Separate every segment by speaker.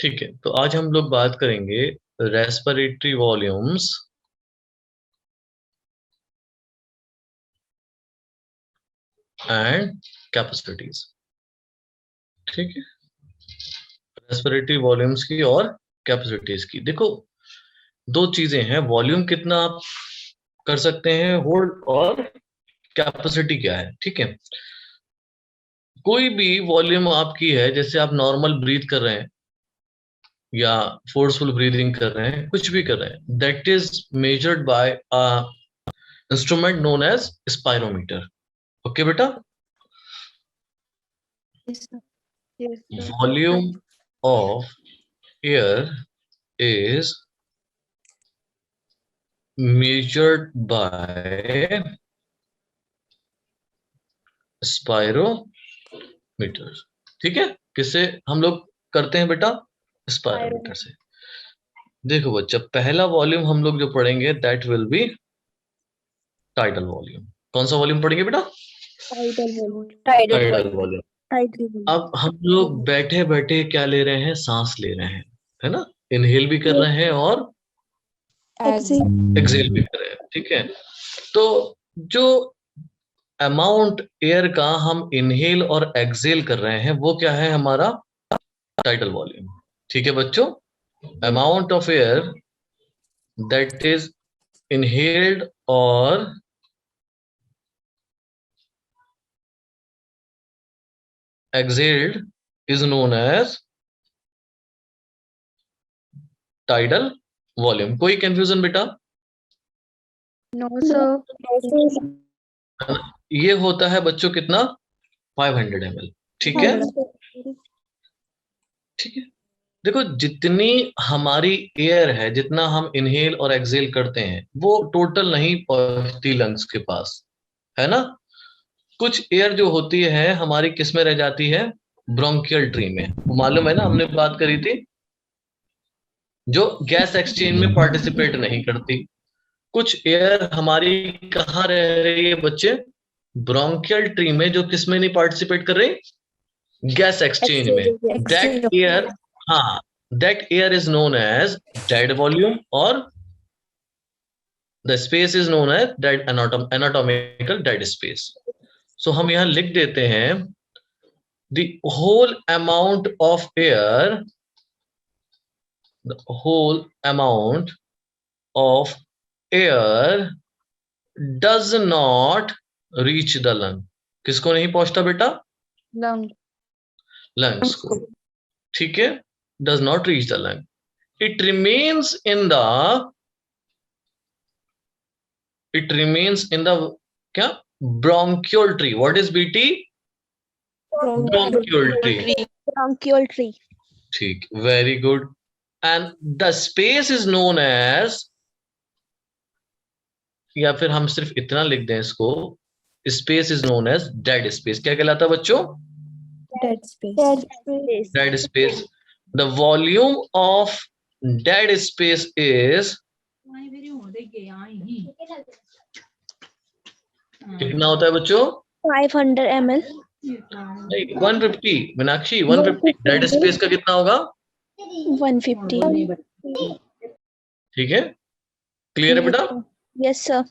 Speaker 1: ठीक है, तो आज हम लोग बात करेंगे रेस्पिरेटरी वॉल्यूम्स एंड कैपेसिटीज। ठीक है, रेस्पिरेटरी वॉल्यूम्स की और कैपेसिटीज की। देखो, दो चीजें हैं, वॉल्यूम कितना आप कर सकते हैं होल्ड, और कैपेसिटी क्या है। ठीक है, कोई भी वॉल्यूम आपकी है, जैसे आप नॉर्मल ब्रीथ कर रहे हैं या फोर्सफुल ब्रीदिंग कर रहे हैं, कुछ भी कर रहे हैं, that is measured by a instrument known as spirometer. Okay बेटा,
Speaker 2: Yes, sir. Yes, sir.
Speaker 1: volume of air is measured by spirometer. ठीक है, किससे हम लोग करते हैं बेटा? स्पायरोमीटर से। देखो बच्चा, पहला वॉल्यूम हम लोग जो पढ़ेंगे that will be tidal volume. कौन सा वॉल्यूम पढ़ेंगे बेटा?
Speaker 2: Tidal volume.
Speaker 1: Tidal volume.
Speaker 2: Tidal volume.
Speaker 1: अब हम लोग बैठे बैठे क्या ले रहे हैं? सांस ले रहे हैं, है ना? इनहेल भी कर रहे हैं और
Speaker 2: Exhale.
Speaker 1: एक्सहेल भी कर रहे हैं। ठीक है, तो जो अमाउंट एयर का हम इनहेल और एक्सहेल कर रहे हैं वो क्या है? हमारा टाइडल वॉल्यूम। ठीक है बच्चों, amount of air that is inhaled और exhaled is known as tidal volume। कोई कंफ्यूजन बेटा?
Speaker 2: No, sir.
Speaker 1: ये होता है बच्चों कितना? 500 ml। ठीक है, ठीक है। देखो, जितनी हमारी एयर है, जितना हम इनहेल और एक्सहेल करते हैं, वो टोटल नहीं पहुंचती लंग्स के पास, है ना? कुछ एयर जो होती है हमारी किस में रह जाती है? ब्रोंकियल ट्री में। मालूम है ना, हमने बात करी थी, जो गैस एक्सचेंज में पार्टिसिपेट नहीं करती। कुछ एयर हमारी कहाँ रह रही है बच्चे? ब्रोंकियल ट्री में, जो किस में नहीं पार्टिसिपेट कर रही? गैस एक्सचेंज में। दैट एयर, हाँ, that air is known as dead volume, और the space is known as dead anatomical dead space. So हम यहां लिख देते हैं the whole amount of air, the whole amount of air does not reach the lung. किसको नहीं पहुंचता बेटा?
Speaker 2: Lung.
Speaker 1: लंग्स को। ठीक है, does not reach the lung. It remains in the, it remains in the क्या? Bronchial tree. What is BT? Bronchial tree.
Speaker 2: Bronchial tree.
Speaker 1: ठीक, very good. And the space is known as, या फिर हम सिर्फ इतना लिख दें इसको, space is known as dead space. क्या कहलाता है बच्चों?
Speaker 2: Dead space.
Speaker 1: Dead space. The volume of dead space is, कितना होता है बच्चों?
Speaker 2: 500 ml.
Speaker 1: नहीं, 150। मीनाक्षी, 150। डेड स्पेस का कितना होगा?
Speaker 2: 150.
Speaker 1: ठीक है, क्लियर है बेटा?
Speaker 2: Yes, sir.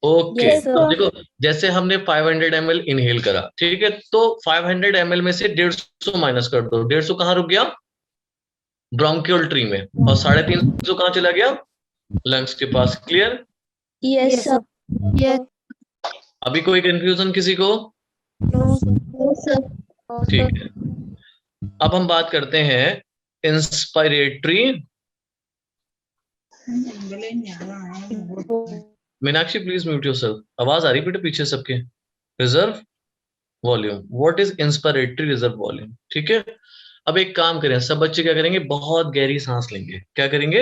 Speaker 1: Okay,
Speaker 2: Yes, sir.
Speaker 1: अब देखो, जैसे हमने 500 ml इनहेल करा, ठीक है, तो 500 ml में से 150 माइनस कर दो। 150 कहाँ रुक गया? ब्रोंकियल ट्री में। और 350 कहाँ चला गया? लंग्स के पास। क्लियर?
Speaker 2: Yes, sir. Yes.
Speaker 1: अभी कोई कंफ्यूजन किसी को?
Speaker 2: No, sir.
Speaker 1: ठीक है, अब हम बात करते हैं inspiratory. Meenakshi please mute yourself. आवाज आ रही बेटा पीछे सबके? Reserve volume. What is inspiratory reserve volume? ठीक है, अब एक काम करें, सब बच्चे क्या करेंगे? बहुत गहरी सांस लेंगे। क्या करेंगे?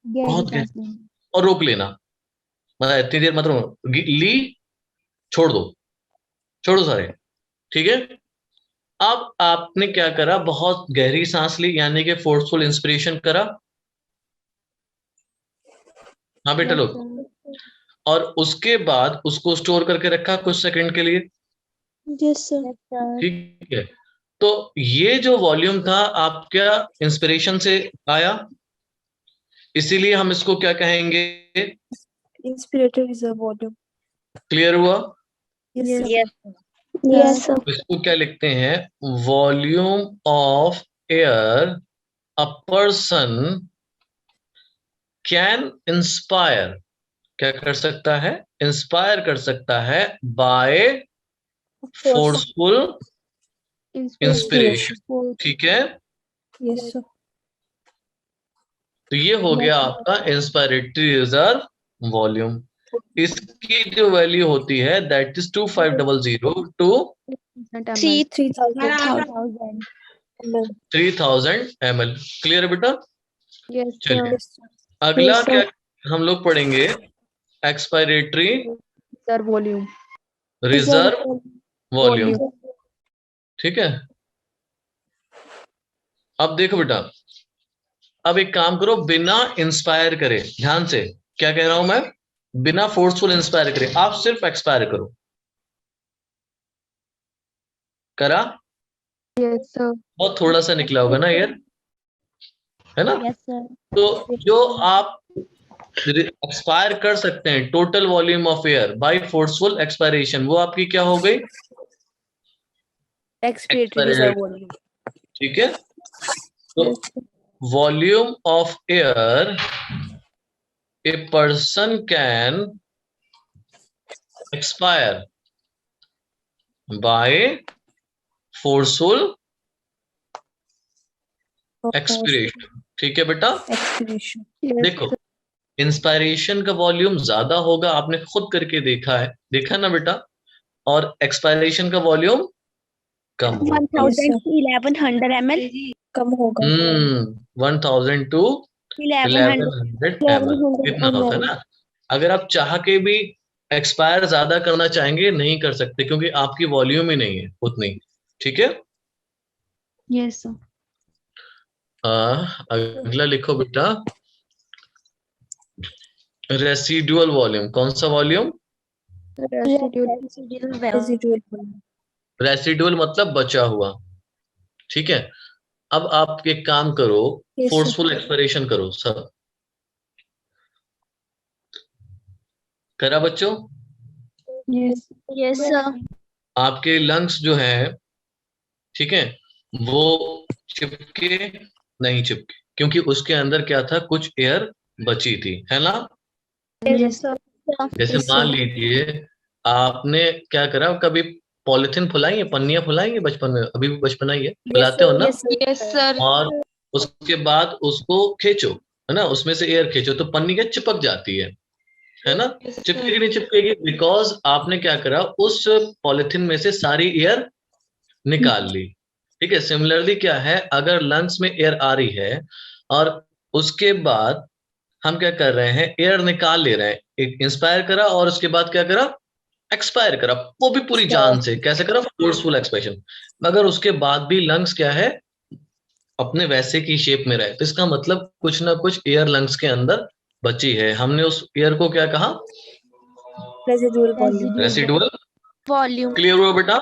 Speaker 1: बहुत गहरी, और रोक लेना। मतलब इतनी देर मतलब ली, छोड़ दो, छोड़ो सारे। ठीक है, अब आपने क्या करा? बहुत गहरी सांस ली, यानी कि फोर्सफुल इंस्पिरेशन करा। हाँ बेटा लोग, और उसके बाद उसको स्टोर करके रखा कुछ सेकंड के लिए।
Speaker 2: Yes, sir.
Speaker 1: ठीक है, तो ये जो वॉल्यूम था आपका इंस्पिरेशन से आया, इसीलिए हम इसको क्या कहेंगे?
Speaker 3: Inspirator is a volume.
Speaker 1: Clear हुआ?
Speaker 3: Yes,
Speaker 2: Yes.
Speaker 3: sir.
Speaker 2: Yes, sir.
Speaker 1: इसको क्या लिखते हैं? Volume of air a person can inspire, क्या कर सकता है? इंस्पायर कर सकता है बाय फोर्सफुल इंस्पिरेशन। ठीक है,
Speaker 3: Yes, sir.
Speaker 1: तो ये हो गया आपका इंस्पायरेटरी रिजर्व वॉल्यूम। इसकी जो वैल्यू होती है that is 2500 to
Speaker 3: 3,000 ml.
Speaker 1: 3000 ml। Clear है बेटा?
Speaker 2: Yes,
Speaker 1: चलिए
Speaker 3: Yes, sir.
Speaker 1: अगला
Speaker 2: Yes, sir.
Speaker 1: क्या हम लोग पढ़ेंगे? Expiratory
Speaker 3: Sir, volume.
Speaker 1: Reserve volume. ठीक है, अब देखो बेटा, अब एक काम करो, बिना इंस्पायर करे, ध्यान से क्या कह रहा हूं मैं, बिना फोर्सफुल इंस्पायर करे आप सिर्फ एक्सपायर करो। करा?
Speaker 3: Yes, sir.
Speaker 1: बहुत थोड़ा सा निकला होगा ना एयर, है ना?
Speaker 2: Yes, sir.
Speaker 1: तो जो आप एक्सपायर कर सकते हैं total volume of air by forceful expiration, वो आपकी क्या हो गई?
Speaker 3: Expiratory is a volume.
Speaker 1: ठीक है, तो volume of air a person can expire by forceful expiration. ठीक है बेटा?
Speaker 3: Expiration.
Speaker 1: देखो इंस्पायरेशन का वॉल्यूम ज्यादा होगा, आपने खुद करके देखा है, देखा ना बेटा, और एक्सपायरेशन का वॉल्यूम कम होगा।
Speaker 2: 1000 to 1100 ml.
Speaker 3: कम होगा.
Speaker 1: 1000 टू
Speaker 2: 1100.
Speaker 1: 1100 ml इतना होता है ना। अगर आप चाह के भी एक्सपायर ज्यादा करना चाहेंगे नहीं कर सकते, क्योंकि आपकी वॉल्यूम ही नहीं है उतनी। ठीक है,
Speaker 2: Yes, sir.
Speaker 1: अगला लिखो बेटा, रेसिडुअल वॉल्यूम। कौन सा volume?
Speaker 2: Residual value.
Speaker 3: Residual volume.
Speaker 1: Residual मतलब बचा हुआ। ठीक है, अब आप एक काम करो,
Speaker 3: Yes, sir.
Speaker 1: फोर्सफुल एक्सपायरेशन करो सब। करा बच्चों?
Speaker 3: Yes.
Speaker 2: Yes, sir.
Speaker 1: आपके लंग्स जो है, ठीक है, वो चिपके नहीं चिपके, क्योंकि उसके अंदर क्या था, कुछ एयर बची थी, है ना?
Speaker 2: Yes, sir.
Speaker 1: जैसे
Speaker 3: Yes,
Speaker 1: मान
Speaker 3: sir.
Speaker 1: लीजिए आपने क्या करा, कभी पॉलिथीन फुलाई है, पन्नियां फुलाई है बचपन में, अभी भी बचपन ही है, फुलाते हो ना?
Speaker 2: Yes, sir.
Speaker 1: और उसके बाद उसको खींचो, है ना, उसमें से एयर खींचो तो पन्नी क्या चिपक जाती है ना? चिपकेगी नहीं चिपकेगी? बिकॉज आपने क्या करा, उस पॉलिथीन में से सारी एयर निकाल ली। ठीक है, सिमिलरली क्या है, अगर लंग्स में एयर आ रही है और उसके बाद हम क्या कर रहे हैं, एयर निकाल ले रहे हैं, एक इंस्पायर करा और उसके बाद क्या करा, एक्सपायर करा, वो भी पूरी जान से। कैसे करा? Forceful expansion. मगर उसके बाद भी लंग्स क्या है, अपने वैसे की शेप में रहे, तो इसका मतलब कुछ ना कुछ एयर लंग्स के अंदर बची है। हमने उस एयर को क्या कहा?
Speaker 3: Residual volume.
Speaker 1: Residual.
Speaker 2: Volume.
Speaker 1: Clear हुआ बेटा?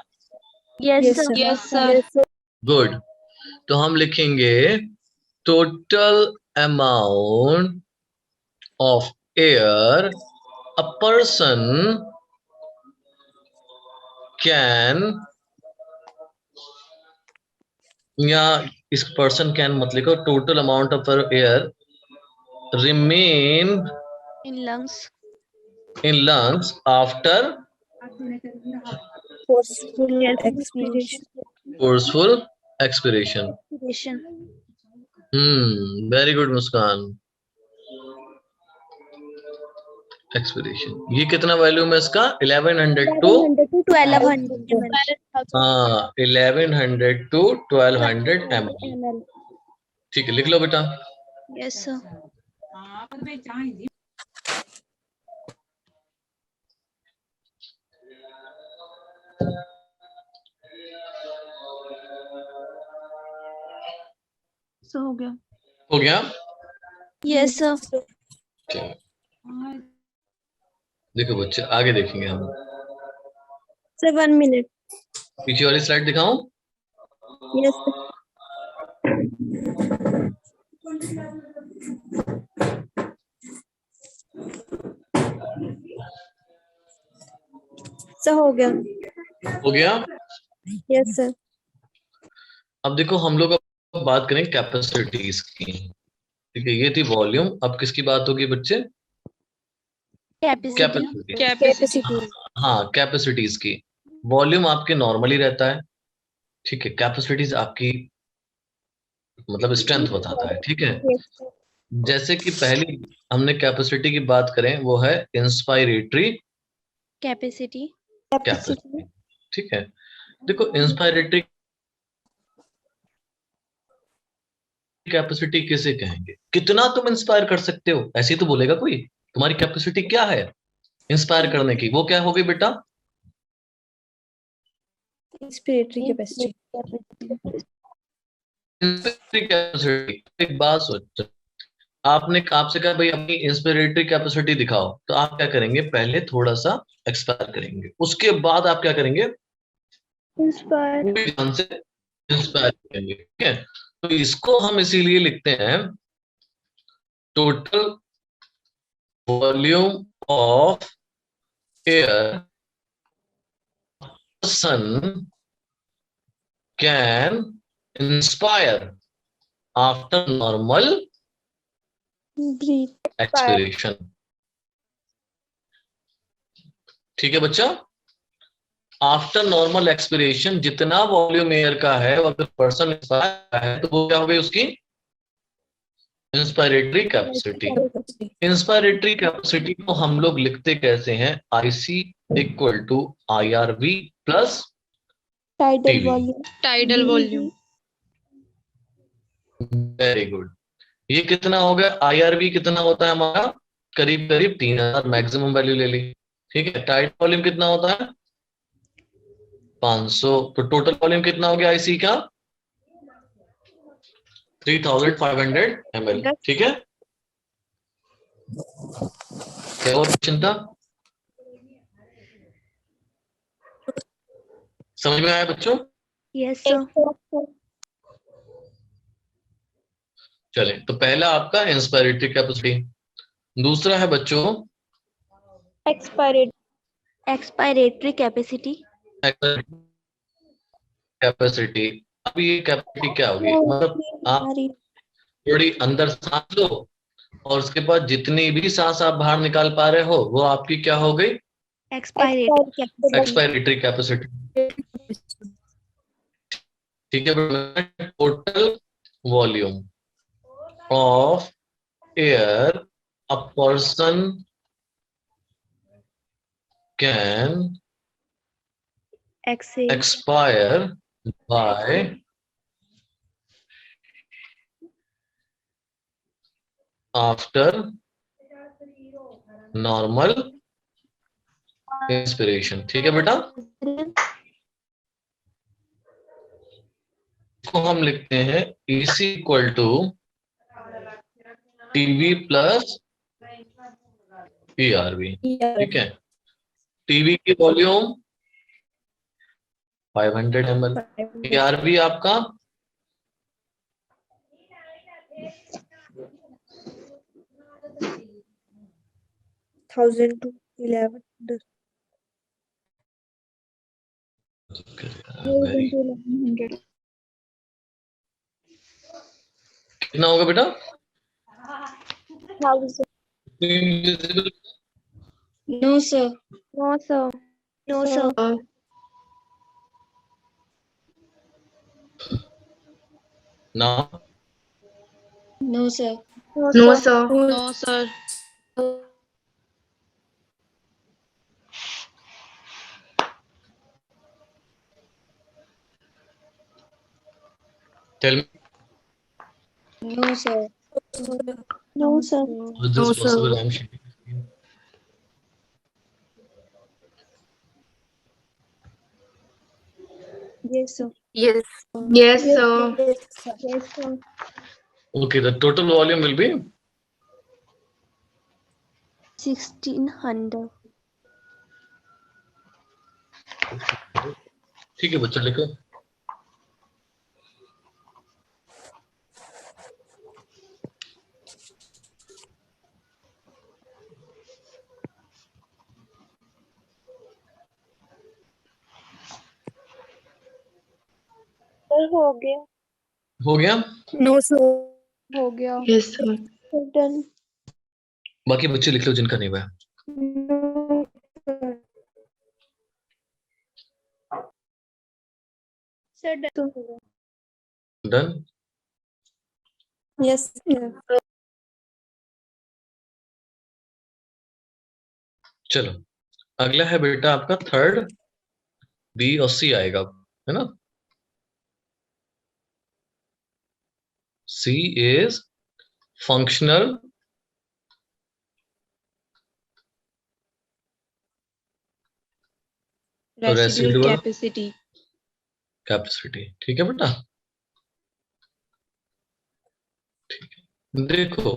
Speaker 2: Yes,
Speaker 3: Yes,
Speaker 2: sir.
Speaker 3: sir.
Speaker 2: Yes, sir.
Speaker 3: Yes, sir.
Speaker 1: Good. तो हम लिखेंगे total amount of air a person can, या इस पर्सन कैन मत लिखो, total amount of air remain
Speaker 2: In lungs.
Speaker 1: In lungs after
Speaker 3: Forceful expiration.
Speaker 1: Forceful expiration.
Speaker 2: Expiration.
Speaker 1: Very good Muskan. Expiration, ये कितना volume है इसका? 1100 टू
Speaker 2: 1100 to 1200 ml.
Speaker 1: हाँ 1100 to 1200 ml। ठीक है, लिख लो बेटा।
Speaker 2: Yes, sir. So हो गया.
Speaker 1: हो गया?
Speaker 2: Yes, sir.
Speaker 1: चलो देखो बच्चे, आगे देखेंगे हम।
Speaker 2: Sir, 1 minute.
Speaker 1: पीछे वाली स्लाइड दिखाऊं?
Speaker 3: Yes, sir. सर हो गया.
Speaker 1: हो गया?
Speaker 3: Yes, sir.
Speaker 1: अब देखो हम लोग अब बात करें कैपेसिटीज की। ठीक है, ये थी वॉल्यूम। अब किसकी बात होगी बच्चे?
Speaker 2: कैपेसिटी।
Speaker 1: कैपेसिटी।
Speaker 3: Capacity.
Speaker 1: हाँ, कैपेसिटीज की। वॉल्यूम आपके नॉर्मली रहता है, ठीक है। कैपेसिटीज आपकी मतलब स्ट्रेंथ बताता है, ठीक है।
Speaker 3: Yes, sir.
Speaker 1: जैसे कि पहली हमने कैपेसिटी की बात करें, वो है इंस्पायरेटरी
Speaker 2: कैपेसिटी।
Speaker 1: कैपेसिटी, ठीक है। देखो इंस्पायरेटरी कैपेसिटी किसे कहेंगे? कितना तुम इंस्पायर कर सकते हो, ऐसे ही तो बोलेगा कोई। तुम्हारी कैपेसिटी क्या है इंस्पायर करने की, वो क्या होगी बेटा?
Speaker 3: Inspiratory capacity.
Speaker 1: Inspiratory capacity. एक बात सोचो, आपने आपसे कहा भाई अपनी इंस्पिरेटरी कैपेसिटी दिखाओ, तो आप क्या करेंगे? पहले थोड़ा सा एक्सपायर करेंगे, उसके बाद आप क्या करेंगे?
Speaker 3: Inspire.
Speaker 1: पूरी जान से इंस्पायर करेंगे, ठीक है। तो इसको हम इसीलिए लिखते हैं total volume of air person can inspire after normal
Speaker 3: Breathe.
Speaker 1: expiration। ठीक है बच्चा, आफ्टर नॉर्मल एक्सपिरेशन जितना वॉल्यूम एयर का है, अगर पर्सन इंस्पायर है तो वो क्या हो गई उसकी इंस्पायरेटरी कैपेसिटी। इंस्पायरेटरी कैपेसिटी को हम लोग लिखते कैसे हैं? IC equal to IRV plus
Speaker 3: Tidal
Speaker 1: TV।
Speaker 3: volume.
Speaker 2: Tidal volume.
Speaker 1: Very good. ये कितना हो गया? IRV कितना होता है हमारा? करीब करीब 3000 मैक्सिमम वैल्यू ले ली, ठीक है। टाइड वॉल्यूम कितना होता है? 500। तो टोटल वॉल्यूम कितना हो गया IC का? 3500 ml, ठीक है। क्या और चिंता समझ में आया बच्चों?
Speaker 2: Yes sir.
Speaker 1: चले, तो पहला आपका इंस्पायरेटरी कैपेसिटी। दूसरा है बच्चों
Speaker 3: Expiratory.
Speaker 2: Expiratory capacity.
Speaker 1: कैपेसिटी। अब ये कैपेसिटी क्या होगी? मतलब आप थोड़ी अंदर सांस लो और उसके बाद जितनी भी सांस आप बाहर निकाल पा रहे हो वो आपकी क्या हो गई? एक्सपायरेटरी कैपेसिटी, ठीक है। Total volume of air a person can
Speaker 3: Exhale.
Speaker 1: expire by after normal inspiration, ठीक है बेटा। इसको हम लिखते हैं EC equal to TV plus ERV, ठीक है। टीवी की वॉल्यूम 500 ml, ERV आपका
Speaker 3: 1000 to 1100.
Speaker 1: कितना होगा बेटा?
Speaker 3: 1000.
Speaker 2: No sir.
Speaker 3: No, sir.
Speaker 2: No sir.
Speaker 1: ना
Speaker 2: no sir.
Speaker 3: No, sir.
Speaker 2: No sir.
Speaker 1: Tell me,
Speaker 2: no sir.
Speaker 3: No, sir.
Speaker 1: is this possible? I'm sharing the screen.
Speaker 3: Yes, sir.
Speaker 4: Yes. Yes, sir.
Speaker 3: Yes, sir. Yes, sir.
Speaker 1: Okay, the total volume will be
Speaker 2: 1600।
Speaker 1: ठीक है बच्चा लिखो
Speaker 3: हो गया.
Speaker 1: हो गया?
Speaker 3: No sir. हो गया.
Speaker 4: Yes, sir.
Speaker 3: Done.
Speaker 1: बाकी बच्चे लिख लो जिनका नहीं हुआ है।
Speaker 3: No sir. Sir, done.
Speaker 1: Done.
Speaker 3: Yes sir.
Speaker 1: चलो अगला है बेटा आपका थर्ड, बी और सी आएगा, है ना। C is functional residual
Speaker 2: capacity.
Speaker 1: Capacity. ठीक है बेटा, ठीक है। देखो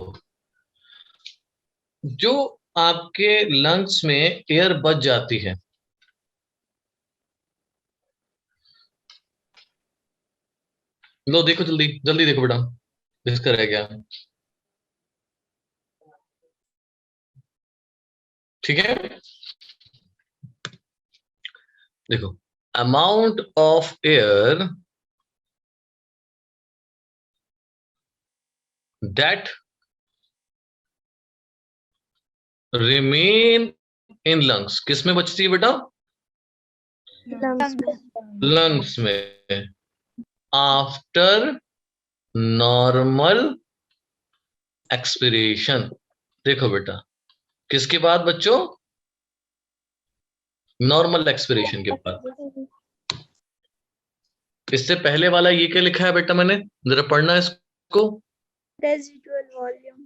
Speaker 1: जो आपके लंग्स में एयर बच जाती है, लो देखो जल्दी जल्दी देखो बेटा, किसका रह गया। ठीक है, देखो amount of air that remain in lungs, किस में बचती है बेटा?
Speaker 3: Lungs में.
Speaker 1: लंग्स में आफ्टर नॉर्मल एक्सपिरेशन। देखो बेटा किसके बाद बच्चों? नॉर्मल एक्सपिरेशन के बाद। इससे पहले वाला ये क्या लिखा है बेटा मैंने, जरा पढ़ना इसको,
Speaker 3: Residual volume.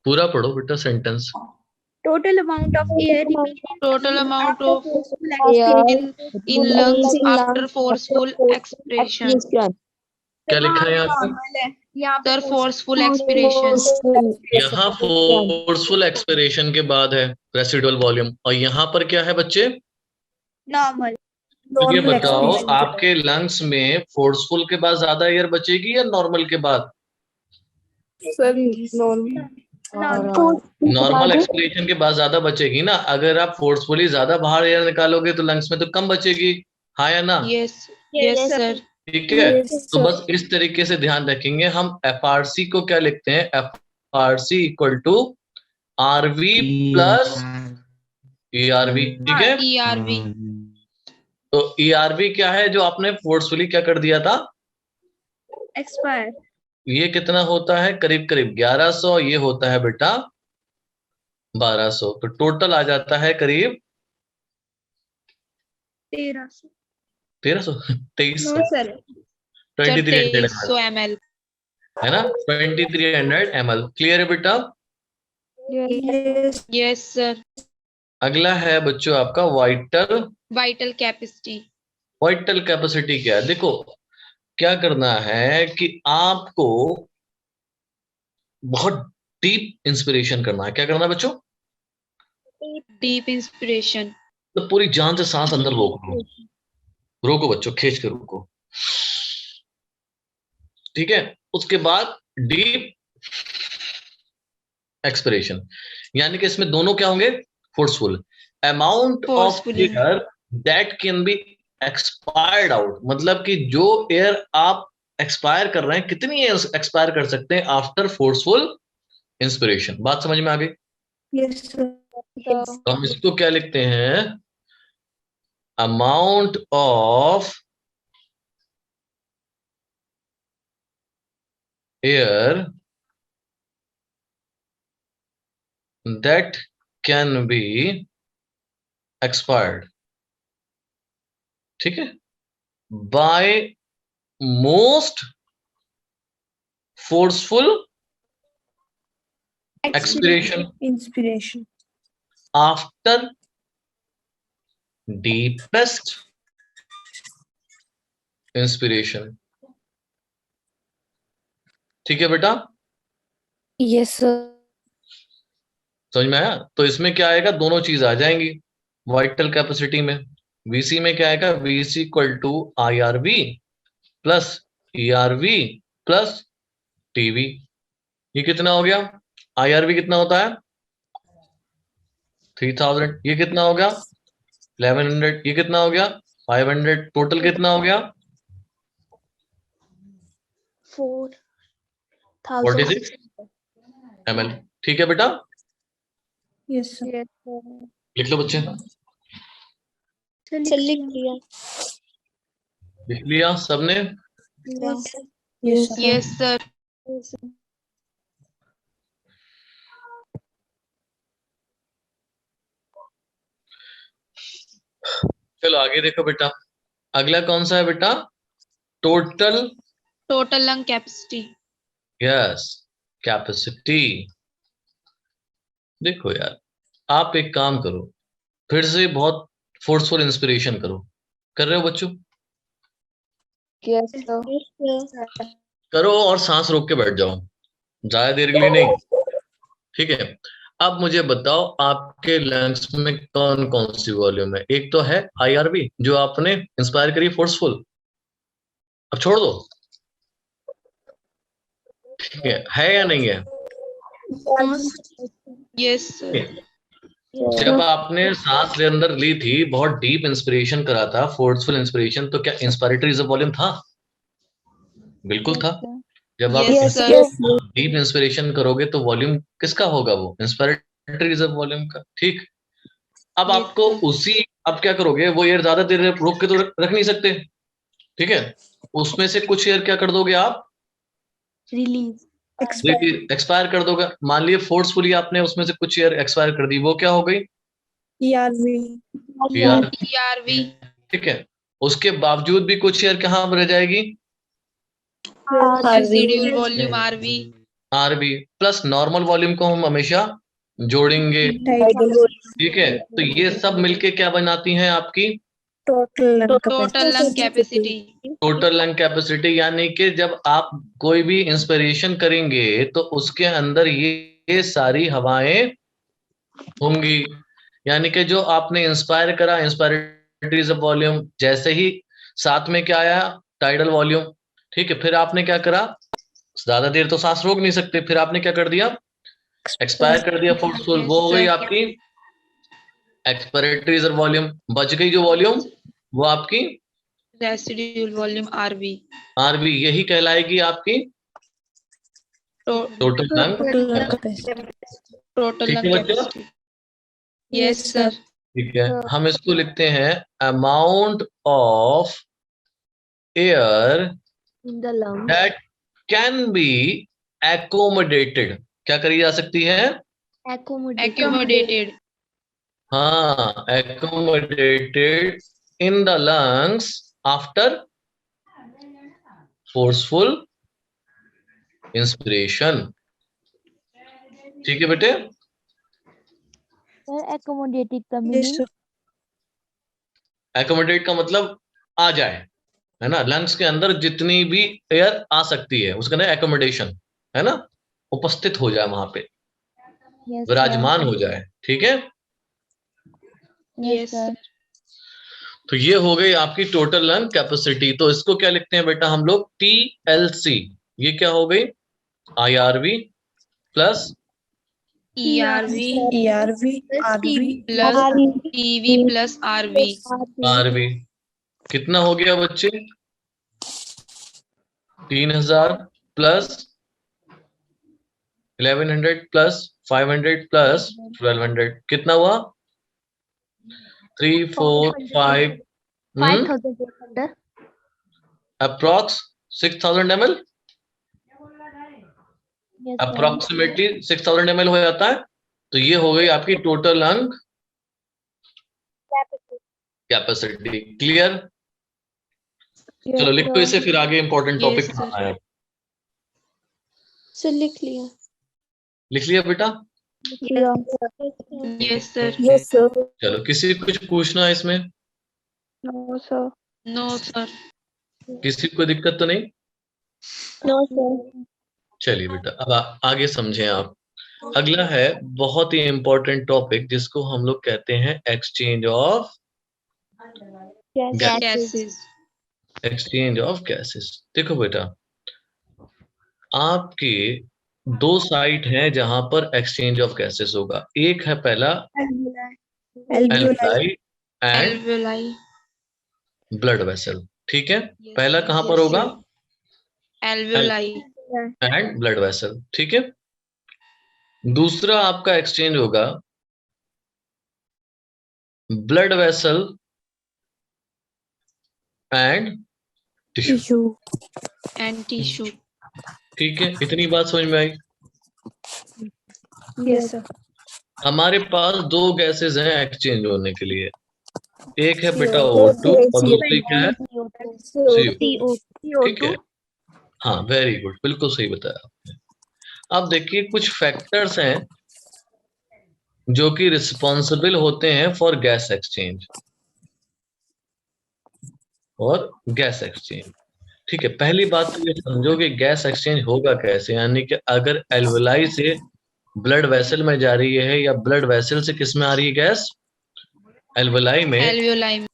Speaker 1: पूरा पढ़ो बेटा sentence.
Speaker 3: Total amount of air remaining
Speaker 2: Total amount
Speaker 3: after
Speaker 2: of
Speaker 3: forceful
Speaker 2: air
Speaker 3: expiration.
Speaker 2: in lungs after forceful expiration।
Speaker 1: क्या लिखा है यहाँ पे?
Speaker 3: नॉर्मल है यहाँ
Speaker 2: सर फोर्सफुल एक्सपिरेशन।
Speaker 1: यहाँ फोर्सफुल एक्सपिरेशन के बाद है रेसिडुअल वॉल्यूम, और यहाँ पर क्या है बच्चे?
Speaker 3: नॉर्मल.
Speaker 1: तो ये बताओ आपके लंग्स में फोर्सफुल के बाद ज्यादा एयर बचेगी या नॉर्मल के बाद?
Speaker 3: Sir normal.
Speaker 1: नॉर्मल एक्सपिरेशन के बाद ज्यादा बचेगी ना। अगर आप फोर्सफुली ज्यादा बाहर एयर निकालोगे तो लंग्स में तो कम बचेगी, हाँ या ना?
Speaker 2: Yes yes sir.
Speaker 1: ठीक है, तो बस इस तरीके से ध्यान रखेंगे। हम एफआरसी को क्या लिखते हैं? FRC equal to RV plus ERV. ठीक है,
Speaker 2: ईआरवी।
Speaker 1: तो ईआरवी क्या है जो आपने फोर्सफुली क्या कर दिया था?
Speaker 3: एक्सपायर.
Speaker 1: ये कितना होता है? करीब करीब 1100, ये होता है बेटा 1200, तो टोटल आ जाता है करीब
Speaker 3: 1300.
Speaker 1: 1300 2300
Speaker 3: सर
Speaker 1: 2300
Speaker 2: 2300 ml
Speaker 1: है ना, 2300 ml। क्लियर है बेटा?
Speaker 2: Yes sir.
Speaker 1: अगला है बच्चों आपका vital.
Speaker 2: Vital capacity.
Speaker 1: Vital capacity क्या है? देखो क्या करना है कि आपको बहुत डीप इंस्पिरेशन करना है। क्या करना है बच्चों?
Speaker 2: Deep inspiration.
Speaker 1: तो पूरी जान से सांस अंदर रोको, रोको बच्चों, खींच के रोको। ठीक है, उसके बाद डीप एक्सपिरेशन, यानी कि इसमें दोनों क्या होंगे? Forceful. Amount of
Speaker 2: Forcefully।
Speaker 1: Air that can be expired out, मतलब कि जो एयर आप एक्सपायर कर रहे हैं, कितनी एयर एक्सपायर कर सकते हैं आफ्टर फोर्सफुल इंस्पिरेशन। बात समझ में आ गई?
Speaker 3: Yes sir.
Speaker 1: तो हम इसको क्या लिखते हैं? Amount of air that can be expired, ठीक है, by most forceful expiration
Speaker 3: inspiration.
Speaker 1: after deepest inspiration। ठीक है बेटा,
Speaker 3: यस सर.
Speaker 1: समझ में आया? तो इसमें क्या आएगा? दोनों चीज आ जाएंगी वाइटल कैपेसिटी में। वीसी में क्या आएगा? VC equal to IRV plus ERV plus TV. ये कितना हो गया? आईआरवी कितना होता है? 3000। ये कितना हो गया? 1100। ये कितना हो गया? 500। टोटल कितना हो गया? 46 ml। ठीक है बेटा,
Speaker 3: Yes, sir.
Speaker 1: लिख लो बच्चे। लिख लिया सबने?
Speaker 3: Yes, sir.
Speaker 2: Yes, sir.
Speaker 1: चलो आगे देखो बेटा, अगला कौन सा है बेटा? Total,
Speaker 2: Total lung capacity.
Speaker 1: Yes, capacity. देखो यार, आप एक काम करो, फिर से बहुत फोर्सफुल इंस्पिरेशन करो। कर रहे हो बच्चों? करो और सांस रोक के बैठ जाओ, ज्यादा देर के लिए नहीं, ठीक है? अब मुझे बताओ, आपके लंग्स में कौन कौन सी वॉल्यूम है? एक तो है आईआरवी जो आपने इंस्पायर करी फोर्सफुल, अब छोड़ दो, ठीक है या नहीं है?
Speaker 2: Yes, sir.
Speaker 1: जब आपने सांस ले अंदर ली थी, बहुत डीप इंस्पिरेशन करा था, फोर्सफुल इंस्पिरेशन, तो क्या इंस्पायरेटरी रिजर्व वॉल्यूम था? बिल्कुल था। जब आप
Speaker 2: Yes, sir.
Speaker 1: डीप इंस्पिरेशन करोगे तो वॉल्यूम किसका होगा? वो इंस्पायरेटरी रिजर्व वॉल्यूम का, ठीक। अब
Speaker 2: Yes,
Speaker 1: आपको
Speaker 2: sir.
Speaker 1: उसी, अब क्या करोगे, वो एयर ज्यादा देर रोक के तो रख नहीं सकते, ठीक है? उसमें से कुछ एयर क्या कर दोगे आप? एक्सपायर कर दोगे। मान लिए फोर्सफुली आपने उसमें से कुछ एयर एक्सपायर कर दी, वो क्या हो गई?
Speaker 3: ERV.
Speaker 2: ERV.
Speaker 1: ठीक है। उसके बावजूद भी कुछ एयर कहाँ रह जाएगी?
Speaker 2: Residual volume RV.
Speaker 1: RV plus normal volume को हम हमेशा जोड़ेंगे, ठीक है? तो ये सब मिलके क्या बनाती हैं आपकी?
Speaker 3: Total
Speaker 2: Total lung capacity.
Speaker 1: Total lung capacity. यानी कि जब आप कोई भी इंस्पिरेशन करेंगे तो उसके अंदर ये सारी हवाएं होंगी। यानी कि जो आपने इंस्पायर करा, इंस्पायरेटरी वॉल्यूम, जैसे ही साथ में क्या आया? टाइडल वॉल्यूम, ठीक है? फिर आपने क्या करा? ज्यादा देर तो सांस रोक नहीं सकते, फिर आपने क्या कर दिया? एक्सपायर कर दिया फोर्सफुल, वो हो गई आपकी एक्सपायरेटरी वॉल्यूम। बच गई जो वॉल्यूम, वो आपकी
Speaker 2: Residual volume RV.
Speaker 1: आरबी, यही कहलाएगी आपकी टोटल लंग।
Speaker 2: Total
Speaker 1: ठीक
Speaker 2: lung
Speaker 1: है बच्चों?
Speaker 2: capacity. Yes, sir.
Speaker 1: ठीक है, हम इसको लिखते हैं amount of air that can be accommodated. क्या करी जा सकती है?
Speaker 2: Accommodated.
Speaker 1: हाँ, accommodated in the lungs after forceful inspiration. ठीक है बेटे?
Speaker 3: Yes, sir.
Speaker 1: एकोमोडेट का मतलब आ जाए, है ना? लंग्स के अंदर जितनी भी एयर आ सकती है उसका नाम एकोमोडेशन, है ना? उपस्थित हो जाए वहां पे, विराजमान हो जाए, ठीक है?
Speaker 2: Yes, sir.
Speaker 1: तो ये हो गई आपकी टोटल लंग कैपेसिटी। तो इसको क्या लिखते हैं बेटा हम लोग? TLC। ये क्या हो गई? IRV plus
Speaker 2: ERV
Speaker 3: ERV, RV,
Speaker 2: plus PV plus RV.
Speaker 1: RV। कितना हो गया बच्चे? 3000 प्लस 1100 प्लस 500 प्लस 1200, कितना हुआ? 3 4 5 अप्रॉक्स 6000 ml, अप्रोक्सीमेटली 6000 ml हो जाता है। तो ये हो गई आपकी टोटल लंग कैपेसिटी। क्लियर? चलो लिखो इसे, फिर आगे इंपॉर्टेंट टॉपिक
Speaker 2: Yes,
Speaker 1: पढ़ना है।
Speaker 3: सर लिख लिया।
Speaker 1: लिख लिया बेटा?
Speaker 2: Yes, sir.
Speaker 3: Yes, sir.
Speaker 1: चलो, किसी को कुछ पूछना है इसमें?
Speaker 3: No, sir.
Speaker 2: No, sir.
Speaker 1: किसी को दिक्कत तो नहीं?
Speaker 3: No, sir.
Speaker 1: चलिए बेटा, अब आगे समझें आप। अगला है बहुत ही इंपॉर्टेंट टॉपिक, जिसको हम लोग कहते हैं exchange of
Speaker 2: Gases.
Speaker 1: Exchange of gases. देखो बेटा, आपके दो साइट हैं जहां पर एक्सचेंज ऑफ गैसेस होगा। एक है पहला alveoli and
Speaker 2: Alveoli.
Speaker 1: Blood vessel, ठीक है?
Speaker 2: Yes,
Speaker 1: पहला
Speaker 2: sir.
Speaker 1: कहां पर
Speaker 2: Yes,
Speaker 1: होगा?
Speaker 2: sir. alveoli,
Speaker 1: and blood vessel. ठीक है, दूसरा आपका एक्सचेंज होगा blood vessel and tissue.
Speaker 3: Tissue.
Speaker 2: and tissue.
Speaker 1: ठीक है, इतनी बात समझ में आई।
Speaker 3: Yes, sir.
Speaker 1: हमारे पास दो गैसेस हैं एक्सचेंज होने के लिए, एक है बेटा O2 और दूसरी क्या है CO2। ठीक है, हाँ वेरी गुड, बिल्कुल सही बताया आपने। अब देखिए कुछ फैक्टर्स हैं जो कि रिस्पॉन्सिबल होते हैं फॉर गैस एक्सचेंज और गैस एक्सचेंज। ठीक है, पहली बात तो ये समझो कि गैस एक्सचेंज होगा कैसे, यानी कि अगर एल्वेलाई से ब्लड वेसल में जा रही है या ब्लड वेसल से किस में आ रही है गैस, एल्वेलाई में,
Speaker 2: Alveoli,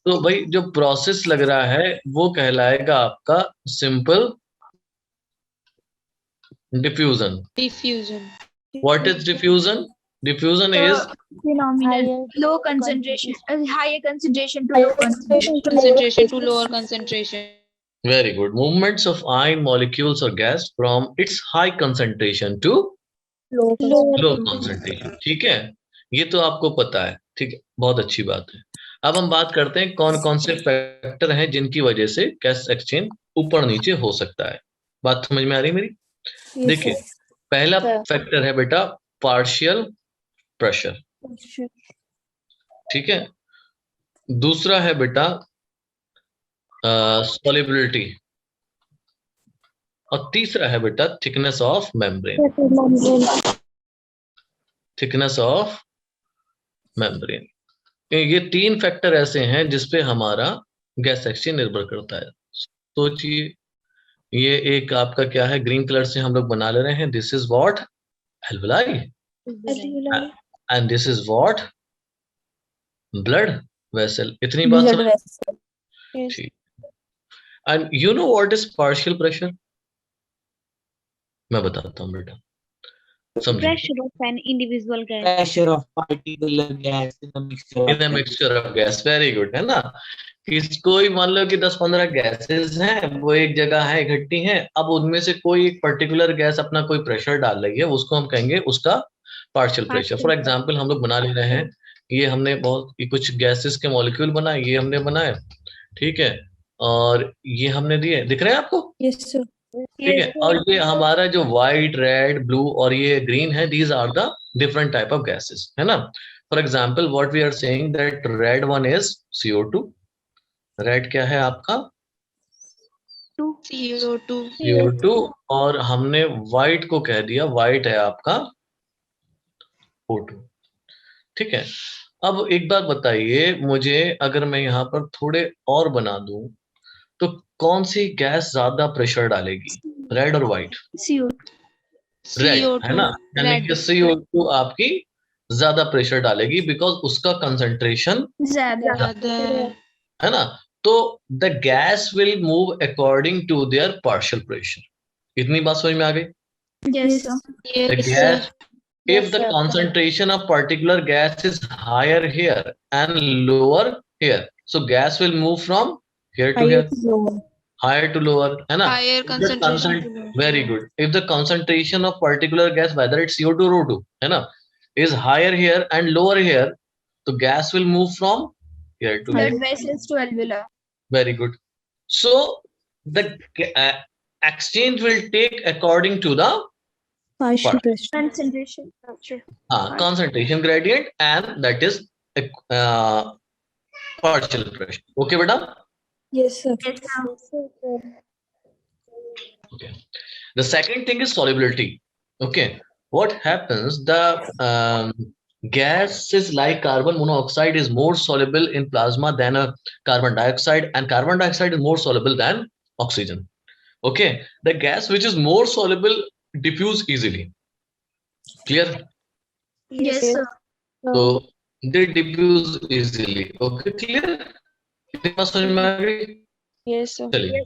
Speaker 1: तो भाई जो प्रोसेस लग रहा है वो कहलाएगा आपका simple diffusion.
Speaker 2: diffusion,
Speaker 1: what is diffusion? Diffusion is
Speaker 5: Phenomenal. Low concentration, higher concentration to low concentration.
Speaker 2: concentration to lower concentration.
Speaker 1: very good, movements of ion molecules or gas from its high concentration to low concentration। ठीक है, ये तो आपको पता है। ठीक है, बहुत अच्छी बात है। अब हम बात करते हैं कौन कौन से फैक्टर हैं जिनकी वजह से गैस एक्सचेंज ऊपर नीचे हो सकता है। बात समझ में आ रही मेरी? देखिए, पहला फैक्टर है बेटा पार्शियल प्रेशर। ठीक है, दूसरा है बेटा सॉल्युबिलिटी, और तीसरा है बेटा thickness of membrane. Thickness of membrane, ये तीन फैक्टर ऐसे हैं जिसपे हमारा गैस एक्सचेंज निर्भर करता है। सोचिए, ये एक आपका क्या है, ग्रीन कलर से हम लोग बना ले रहे हैं, this is what, alveoli, and this is what, blood vessel. इतनी बात समझ? ठीक। And you know what is partial pressure? मैं बताता हूँ बेटा, समझिए।
Speaker 6: Pressure of an individual gas.
Speaker 7: Pressure of particular gas in a mixture
Speaker 1: in
Speaker 7: of
Speaker 1: mixture of gas, very good, है ना। कोई मान लो कि 10-15 गैसेस हैं, वो एक जगह है, इकट्ठी हैं, अब उनमें से कोई एक पर्टिकुलर गैस अपना कोई प्रेशर डाल रही है, उसको हम कहेंगे उसका पार्शियल प्रेशर। फॉर एग्जांपल हम लोग बना ले रहे हैं, ये हमने ये कुछ गैसेस के मॉलिक्यूल बनाए, ये हमने बनाए, ठीक है, और ये हमने दिए, दिख रहे हैं आपको?
Speaker 3: Yes, sir.
Speaker 1: ठीक है, और ये हमारा जो व्हाइट, रेड, ब्लू और ये ग्रीन है, these are the different type of gases, है ना। For example what we are saying that red one is CO2। Red क्या है आपका?
Speaker 2: CO2,
Speaker 1: CO2, और हमने व्हाइट को कह दिया, व्हाइट है आपका O2। ठीक है, अब एक बात बताइए मुझे, अगर मैं यहाँ पर थोड़े और बना दूं तो कौन सी गैस ज्यादा प्रेशर डालेगी, रेड और व्हाइट? रेड, है ना, यानी कि CO2 आपकी ज्यादा प्रेशर डालेगी बिकॉज उसका कंसंट्रेशन
Speaker 5: ज्यादा
Speaker 1: है ना। तो the gas will move according to their partial pressure. इतनी बात समझ में आ गई?
Speaker 5: yes sir.
Speaker 1: The
Speaker 2: yes
Speaker 1: gas,
Speaker 2: sir,
Speaker 1: if the concentration of particular gas is higher here and lower here, so gas will move from here to here, higher to lower, है ना।
Speaker 2: higher
Speaker 1: If the
Speaker 2: concentration to lower.
Speaker 1: very good, if the concentration of particular gas, whether it's CO2 or O2, है ना, is higher here and lower here, तो gas will move from here to here।
Speaker 5: Blood vessels to alveoli.
Speaker 1: Very good. So the exchange will take according to the
Speaker 3: Partial pressure.
Speaker 5: Concentration.
Speaker 1: concentration gradient, and that is partial pressure. Okay beta?
Speaker 3: Yes, sir.
Speaker 5: Yes sir.
Speaker 1: Okay. The second thing is solubility. Okay, what happens, the gases like carbon monoxide is more soluble in plasma than a carbon dioxide, and carbon dioxide is more soluble than oxygen. Okay, the gas which is more soluble diffuse easily. Clear?
Speaker 5: Yes sir.
Speaker 1: So they diffuse easily. Okay, clear? इतनी बात समझ में आ गई?
Speaker 3: Yes, sir.
Speaker 1: चलिए,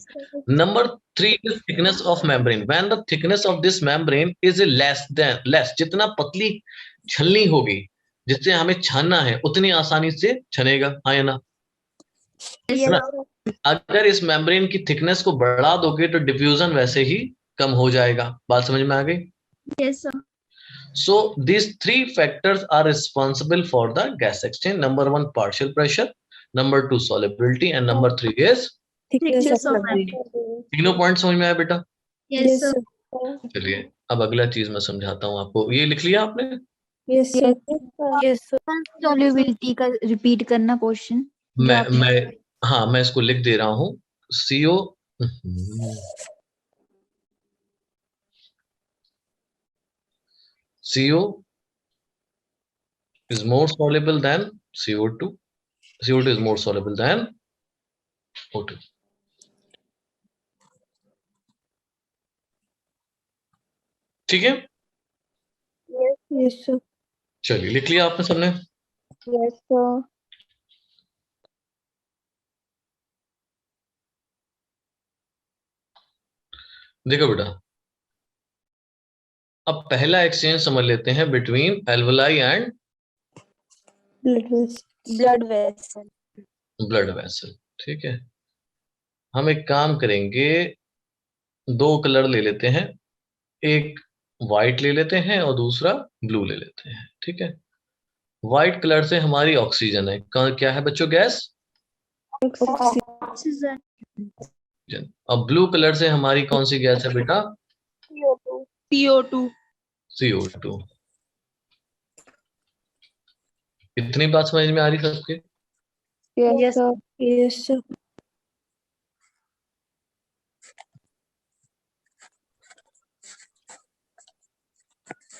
Speaker 1: number 3 is thickness of membrane. When the thickness of this membrane is less, जितना पतली छलनी होगी, जिससे हमें छानना है उतनी आसानी से छनेगा, हाँ या ना?
Speaker 5: Yes
Speaker 1: है ना?
Speaker 5: sir.
Speaker 1: अगर इस मेम्ब्रेन की थिकनेस को बढ़ा दोगे तो डिफ्यूजन वैसे ही कम हो जाएगा। बात समझ में आ गई?
Speaker 5: Yes, sir.
Speaker 1: So these three factors are responsible for the gas exchange. Number one, partial pressure. Number two, solubility, and number three is
Speaker 5: Thickness of membrane.
Speaker 1: तीनों पॉइंट समझ में आया बेटा?
Speaker 5: Yes, sir.
Speaker 1: चलिए अब अगला चीज मैं समझाता हूँ आपको। ये लिख लिया आपने?
Speaker 3: Yes, sir.
Speaker 2: Yes, sir.
Speaker 5: Solubility का repeat करना question.
Speaker 1: मैं इसको लिख दे रहा हूँ। CO CO is more soluble than CO2. CO2 is more soluble than O2. ठीक है?
Speaker 3: Yes, sir.
Speaker 1: चलिए लिख लिया आपने सबने?
Speaker 3: Yes, sir.
Speaker 1: देखो बेटा, अब पहला एक्सचेंज समझ लेते हैं between alveoli and
Speaker 3: Blood vessel.
Speaker 1: Blood vessel. ठीक है, हम एक काम करेंगे, दो कलर ले लेते हैं, एक व्हाइट ले लेते हैं और दूसरा ब्लू ले लेते हैं। ठीक है, व्हाइट कलर से हमारी ऑक्सीजन है। क्या है बच्चों? Gas
Speaker 5: Oxygen.
Speaker 1: और ब्लू कलर से हमारी कौन सी गैस है बेटा?
Speaker 2: CO2.
Speaker 1: CO2। इतनी बात समझ में आ रही सबके?
Speaker 3: Yes, sir. Yes, sir.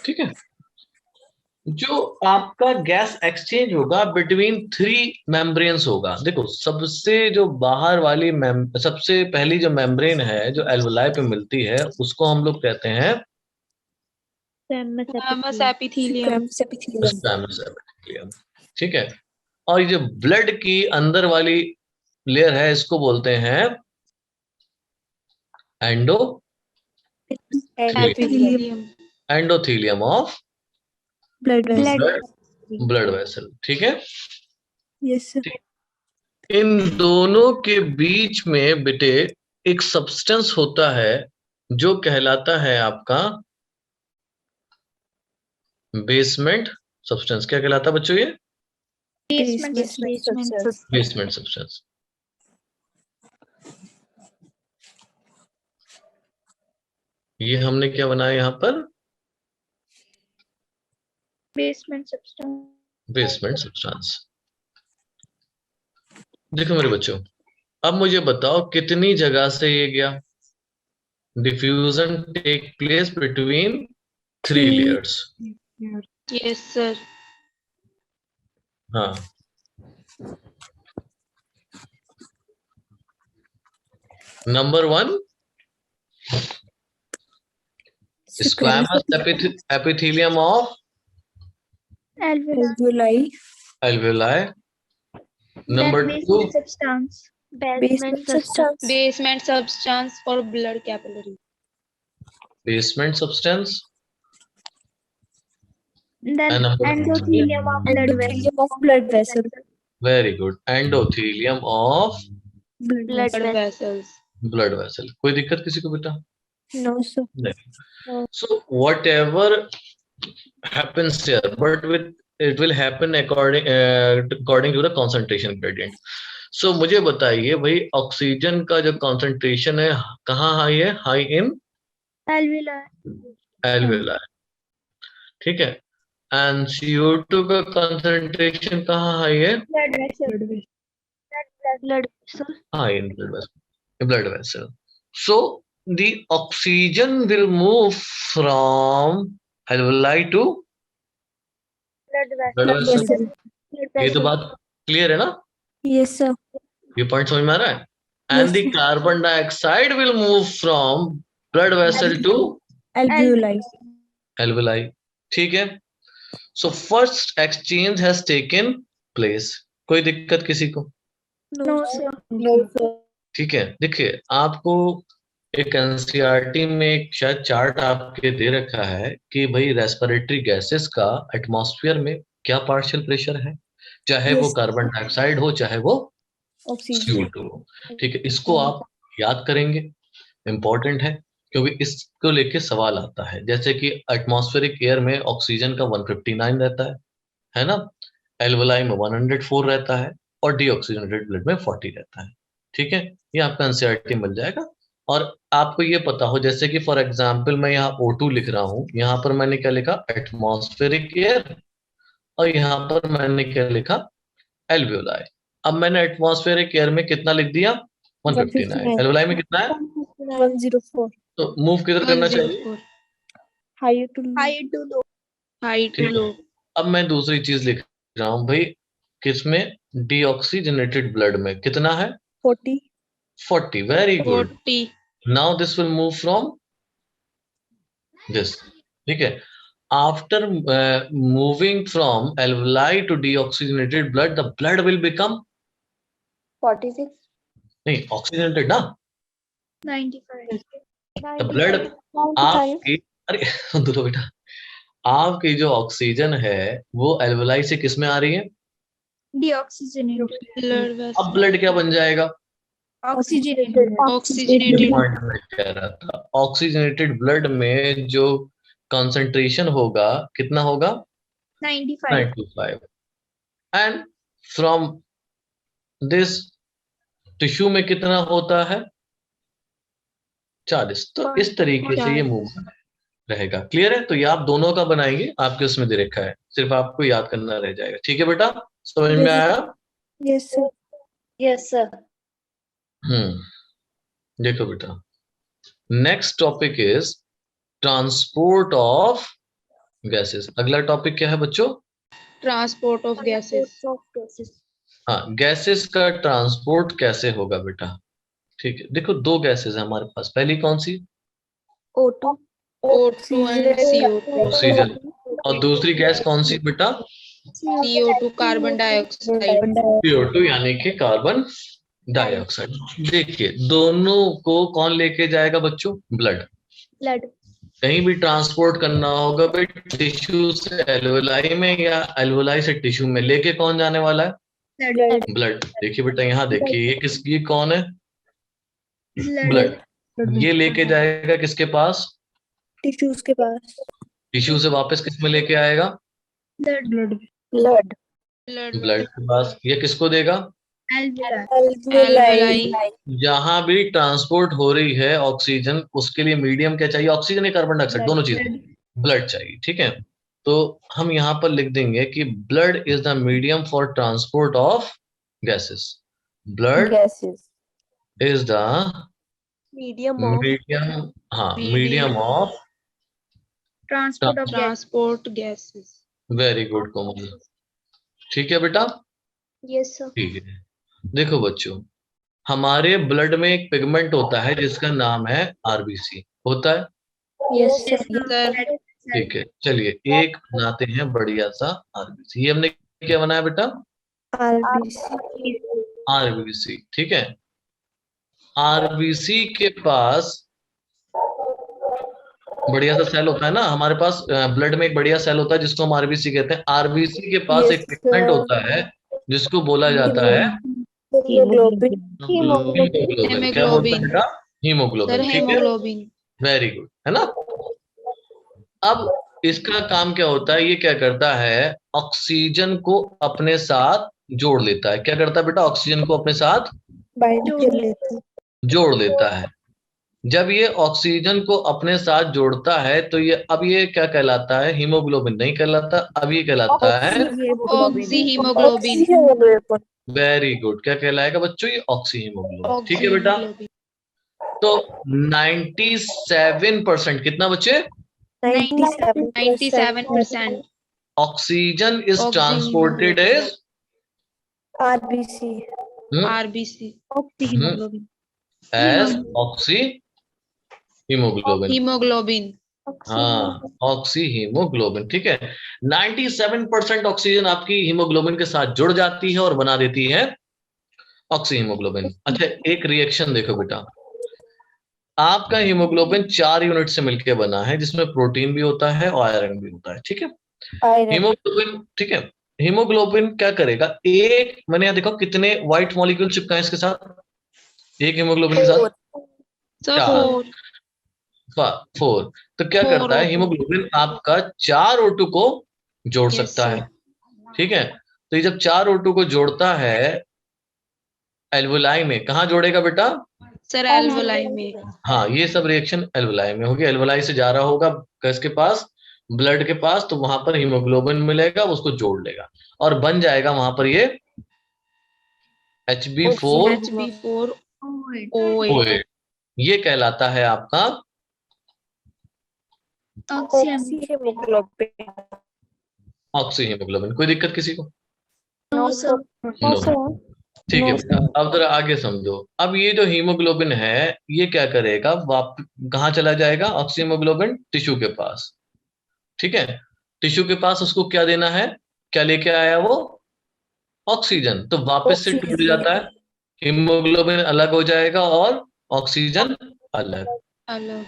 Speaker 1: ठीक है, जो आपका गैस एक्सचेंज होगा बिटवीन थ्री मेम्ब्रेन्स होगा। देखो, सबसे जो बाहर वाली सबसे पहली जो मेम्ब्रेन है जो एल्वुलाई पे मिलती है उसको हम लोग कहते हैं
Speaker 2: Squamous epithelium.
Speaker 1: Squamous epithelium. ठीक है, और ये जो ब्लड की अंदर वाली लेयर है इसको बोलते हैं
Speaker 2: Epithelium.
Speaker 1: Endothelium of
Speaker 3: Blood vessel.
Speaker 1: Blood vessel. ठीक है,
Speaker 3: Yes, sir.
Speaker 1: इन दोनों के बीच में बेटे एक सब्सटेंस होता है जो कहलाता है आपका बेसमेंट सब्सटेंस। क्या कहलाता है बच्चों? ये बेसमेंट सब्सटेंस। ये हमने क्या बनाया यहाँ पर?
Speaker 5: Basement substance.
Speaker 1: Basement substance. देखो मेरे बच्चों, अब मुझे बताओ कितनी जगह से ये गया? Diffusion take place between three layers.
Speaker 2: Yes, sir.
Speaker 1: हाँ, number one, squamous epithelium of
Speaker 3: Alveoli.
Speaker 1: alveoli. Number two,
Speaker 5: Substance.
Speaker 3: Basement substance.
Speaker 2: Basement substance or blood capillary.
Speaker 1: basement substance.
Speaker 5: Then
Speaker 1: And
Speaker 5: endothelium of blood vessel.
Speaker 3: Endothelium of blood vessel.
Speaker 1: very good, endothelium of
Speaker 2: Blood vessels.
Speaker 1: blood vessel. कोई दिक्कत किसी को बेटा?
Speaker 3: No, sir.
Speaker 1: नहीं। So whatever happens here, but it will happen according to the concentration gradient. So मुझे बताइए भाई, oxygen का जो concentration है कहाँ हाई है? High in
Speaker 5: Alveoli.
Speaker 1: alveoli। ठीक है, एंड CO2 का concentration कहाँ हाई है?
Speaker 5: Blood vessel. Blood vessel.
Speaker 1: High in blood vessel. So the oxygen will move from alveoli to blood vessel. ये तो बात क्लियर है ना?
Speaker 3: Yes, sir.
Speaker 1: ये पॉइंट समझ में आ रहा है? And the carbon dioxide will move from blood vessel to
Speaker 3: Alveoli.
Speaker 1: alveoli. ठीक है, so first exchange has taken place. कोई दिक्कत किसी को?
Speaker 5: No, sir.
Speaker 3: No, sir.
Speaker 1: ठीक है, देखिए आपको एक एनसीईआरटी में एक शायद चार्ट आपके दे रखा है कि भाई रेस्पिरेटरी गैसेस का एटमॉस्फेयर में क्या पार्शियल प्रेशर है, चाहे वो कार्बन डाइऑक्साइड हो चाहे वो
Speaker 3: ऑक्सीजन।
Speaker 1: CO2। ठीक है, इसको आप याद करेंगे, इंपॉर्टेंट है क्योंकि इसको लेके सवाल आता है। जैसे कि एटमॉस्फेरिक एयर में ऑक्सीजन का 159 रहता है ना, एल्वलाई में 104 रहता है और डीऑक्सीजनेटेड ब्लड में 40 रहता है। ठीक है, ये आपका एनसीईआरटी मिल जाएगा। और आपको ये पता हो, जैसे कि फॉर एग्जांपल मैं यहाँ O2 लिख रहा हूँ, यहाँ पर मैंने क्या लिखा, एटमॉस्फेरिक एयर, और यहाँ पर मैंने क्या लिखा, एल्वियोलाई। अब मैंने एटमॉस्फेरिक एयर में कितना लिख दिया, 159। एल्वियोलाई में कितना है,
Speaker 3: 104।
Speaker 1: तो मूव किधर करना चाहिए,
Speaker 2: 104
Speaker 3: high to low.
Speaker 2: High to
Speaker 1: ठीक
Speaker 2: लो।
Speaker 1: है। अब मैं दूसरी चीज लिख रहा हूँ भाई, किसमें, डीऑक्सीजनेटेड ब्लड में कितना है,
Speaker 3: 40।
Speaker 1: 40। Very good.
Speaker 2: 40
Speaker 1: now this will move from this. ठीक है, after moving from alveoli to deoxygenated blood, the blood will become
Speaker 3: 46।
Speaker 1: नहीं, ऑक्सीजनेटेड ना,
Speaker 5: 95.
Speaker 1: द ब्लड आपकी, अरे सुनो बेटा, आपकी जो ऑक्सीजन है वो एल्वलाई से किस में आ रही है,
Speaker 5: Deoxygenated.
Speaker 2: ब्लड
Speaker 1: अब
Speaker 2: वेसल
Speaker 1: ब्लड क्या बन जाएगा,
Speaker 5: Oxygenated.
Speaker 2: ऑक्सीजनेटेड
Speaker 1: पॉइंट में कह रहा था, ऑक्सीजनेटेड ब्लड में जो कंसंट्रेशन होगा कितना होगा,
Speaker 5: 95.
Speaker 1: 95। एंड फ्रॉम दिस टिश्यू में कितना होता है, 40। तो इस तरीके से ये मूवमेंट रहेगा। क्लियर है, तो ये आप दोनों का बनाएंगे, आपके उसमें दे रखा है, सिर्फ आपको याद करना रह जाएगा। ठीक है बेटा, समझ में आया,
Speaker 3: यस सर। Yes sir.
Speaker 1: देखो बेटा, next topic is transport of gases. अगला टॉपिक क्या है बच्चों,
Speaker 2: ट्रांसपोर्ट ऑफ गैसेस।
Speaker 1: हाँ, गैसेस का ट्रांसपोर्ट कैसे होगा बेटा। ठीक है, देखो दो गैसेस है हमारे पास, पहली कौन सी,
Speaker 3: O2
Speaker 2: O2 and CO2।
Speaker 1: Oxygen, और दूसरी गैस कौन सी बेटा,
Speaker 2: CO2 कार्बन डाइऑक्साइड।
Speaker 1: CO2 यानी कि कार्बन डाइऑक्साइड। देखिए दोनों को कौन लेके जाएगा बच्चों, ब्लड।
Speaker 3: ब्लड।
Speaker 1: कहीं भी ट्रांसपोर्ट करना होगा भाई, टिश्यू से एल्वोलाई में या एल्वोलाई से टिश्यू में, लेके कौन जाने वाला है, ब्लड। देखिए बेटा यहाँ देखिए, ये किसकी, कौन है, ब्लड। ये लेके जाएगा किसके पास,
Speaker 3: टिश्यूज के पास।
Speaker 1: टिश्यू से वापस किस में लेके आएगा,
Speaker 3: ब्लड।
Speaker 1: ब्लड के पास। ये किसको देगा,
Speaker 2: एल्वोलाई।
Speaker 1: जहां भी ट्रांसपोर्ट हो रही है ऑक्सीजन, उसके लिए मीडियम क्या चाहिए, ऑक्सीजन या कार्बन डाइऑक्साइड, दोनों चीजें, ब्लड चाहिए। ठीक है, तो हम यहाँ पर लिख देंगे कि blood is the medium for transport of gases. Blood is the medium, हाँ, medium of
Speaker 2: transport gases.
Speaker 1: Very good Komal. ठीक है बेटा,
Speaker 3: यस सर।
Speaker 1: ठीक है। देखो बच्चों, हमारे ब्लड में एक पिगमेंट होता है जिसका नाम है RBC, होता है।
Speaker 3: Yes sir.
Speaker 2: सर
Speaker 1: ठीक है, चलिए एक बनाते हैं बढ़िया सा RBC। ये हमने क्या बनाया बेटा, RBC। ठीक है, RBC के पास बढ़िया सा सेल होता है ना हमारे पास, ब्लड में एक बढ़िया सेल होता है जिसको हम RBC कहते हैं। RBC के पास एक पिगमेंट होता है जिसको बोला जाता है
Speaker 3: हीमोग्लोबिन।
Speaker 1: हीमोग्लोबिन। क्या बोलते हैं बेटा,
Speaker 2: सर
Speaker 1: हीमोग्लोबिन। ठीक है,
Speaker 2: हेमोग्लोबिन।
Speaker 1: वेरी गुड, है ना। अब इसका काम क्या होता है, ये क्या करता है, ऑक्सीजन को अपने साथ जोड़ लेता है। क्या करता है बेटा, ऑक्सीजन को अपने साथ
Speaker 3: बाइंड कर लेते हैं।
Speaker 1: जोड़ लेता है। जब ये ऑक्सीजन को अपने साथ जोड़ता है तो ये, अब ये क्या कहलाता है, हीमोग्लोबिन नहीं कहलाता, अब ये कहलाता है,
Speaker 2: ऑक्सी हीमोग्लोबिन।
Speaker 1: वेरी गुड, क्या कहलाएगा बच्चों, ये ऑक्सी हीमोग्लोबिन। ठीक है बेटा, तो 97% कितना बच्चे,
Speaker 2: 97%
Speaker 1: oxygen is transported as
Speaker 3: RBC।
Speaker 2: RBC
Speaker 1: एज ऑक्सी हीमोग्लोबिन।
Speaker 2: हीमोग्लोबिन।
Speaker 1: हाँ, ऑक्सी हीमोग्लोबिन। ठीक है, 97% ऑक्सीजन आपकी हीमोग्लोबिन के साथ जुड़ जाती है और बना देती है ऑक्सी हीमोग्लोबिन। अच्छा, एक रिएक्शन देखो बेटा, आपका हीमोग्लोबिन 4 यूनिट से मिलकर बना है जिसमें प्रोटीन भी होता है और आयरन भी होता है। ठीक है, हीमोग्लोबिन, ठीक है, हीमोग्लोबिन क्या करेगा, एक मैंने यहाँ देखो कितने व्हाइट मॉलिक्यूल चिपकाए इसके साथ, एक हीमोग्लोबिन के साथ
Speaker 2: सर
Speaker 1: चार,
Speaker 2: 4
Speaker 1: 4। तो क्या
Speaker 2: 4
Speaker 1: करता है
Speaker 2: O2
Speaker 1: हीमोग्लोबिन आपका 4 O2 को जोड़
Speaker 2: Yes,
Speaker 1: सकता
Speaker 2: sir.
Speaker 1: है, ठीक है। तो ये जब 4 O2 को जोड़ता है एल्वोलाई में, कहाँ जोड़ेगा बेटा,
Speaker 2: सर एल्वोलाई में।
Speaker 1: हाँ ये सब रिएक्शन एल्वोलाई में होगी, एल्वोलाई से जा रहा होगा किसके पास, ब्लड के पास, तो वहां पर हीमोग्लोबिन मिलेगा, उसको जोड़ लेगा और बन जाएगा वहां पर ये HB4
Speaker 2: HB4 OH।
Speaker 1: OH। ये कहलाता है आपका
Speaker 3: ऑक्सीहीमोग्लोबिन।
Speaker 1: Oxy haemoglobin. कोई दिक्कत किसी को?
Speaker 5: No sir.
Speaker 1: नो। ठीक है बेटा, अब जरा आगे समझो। अब ये जो हीमोग्लोबिन है ये क्या करेगा, कहाँ चला जाएगा, ऑक्सी हीमोग्लोबिन टिश्यू के पास, ठीक है। टिश्यू के पास उसको क्या देना है, क्या लेके आया वो, ऑक्सीजन। तो वापस से टूट जाता है, हीमोग्लोबिन अलग हो जाएगा और ऑक्सीजन अलग,
Speaker 2: अलग।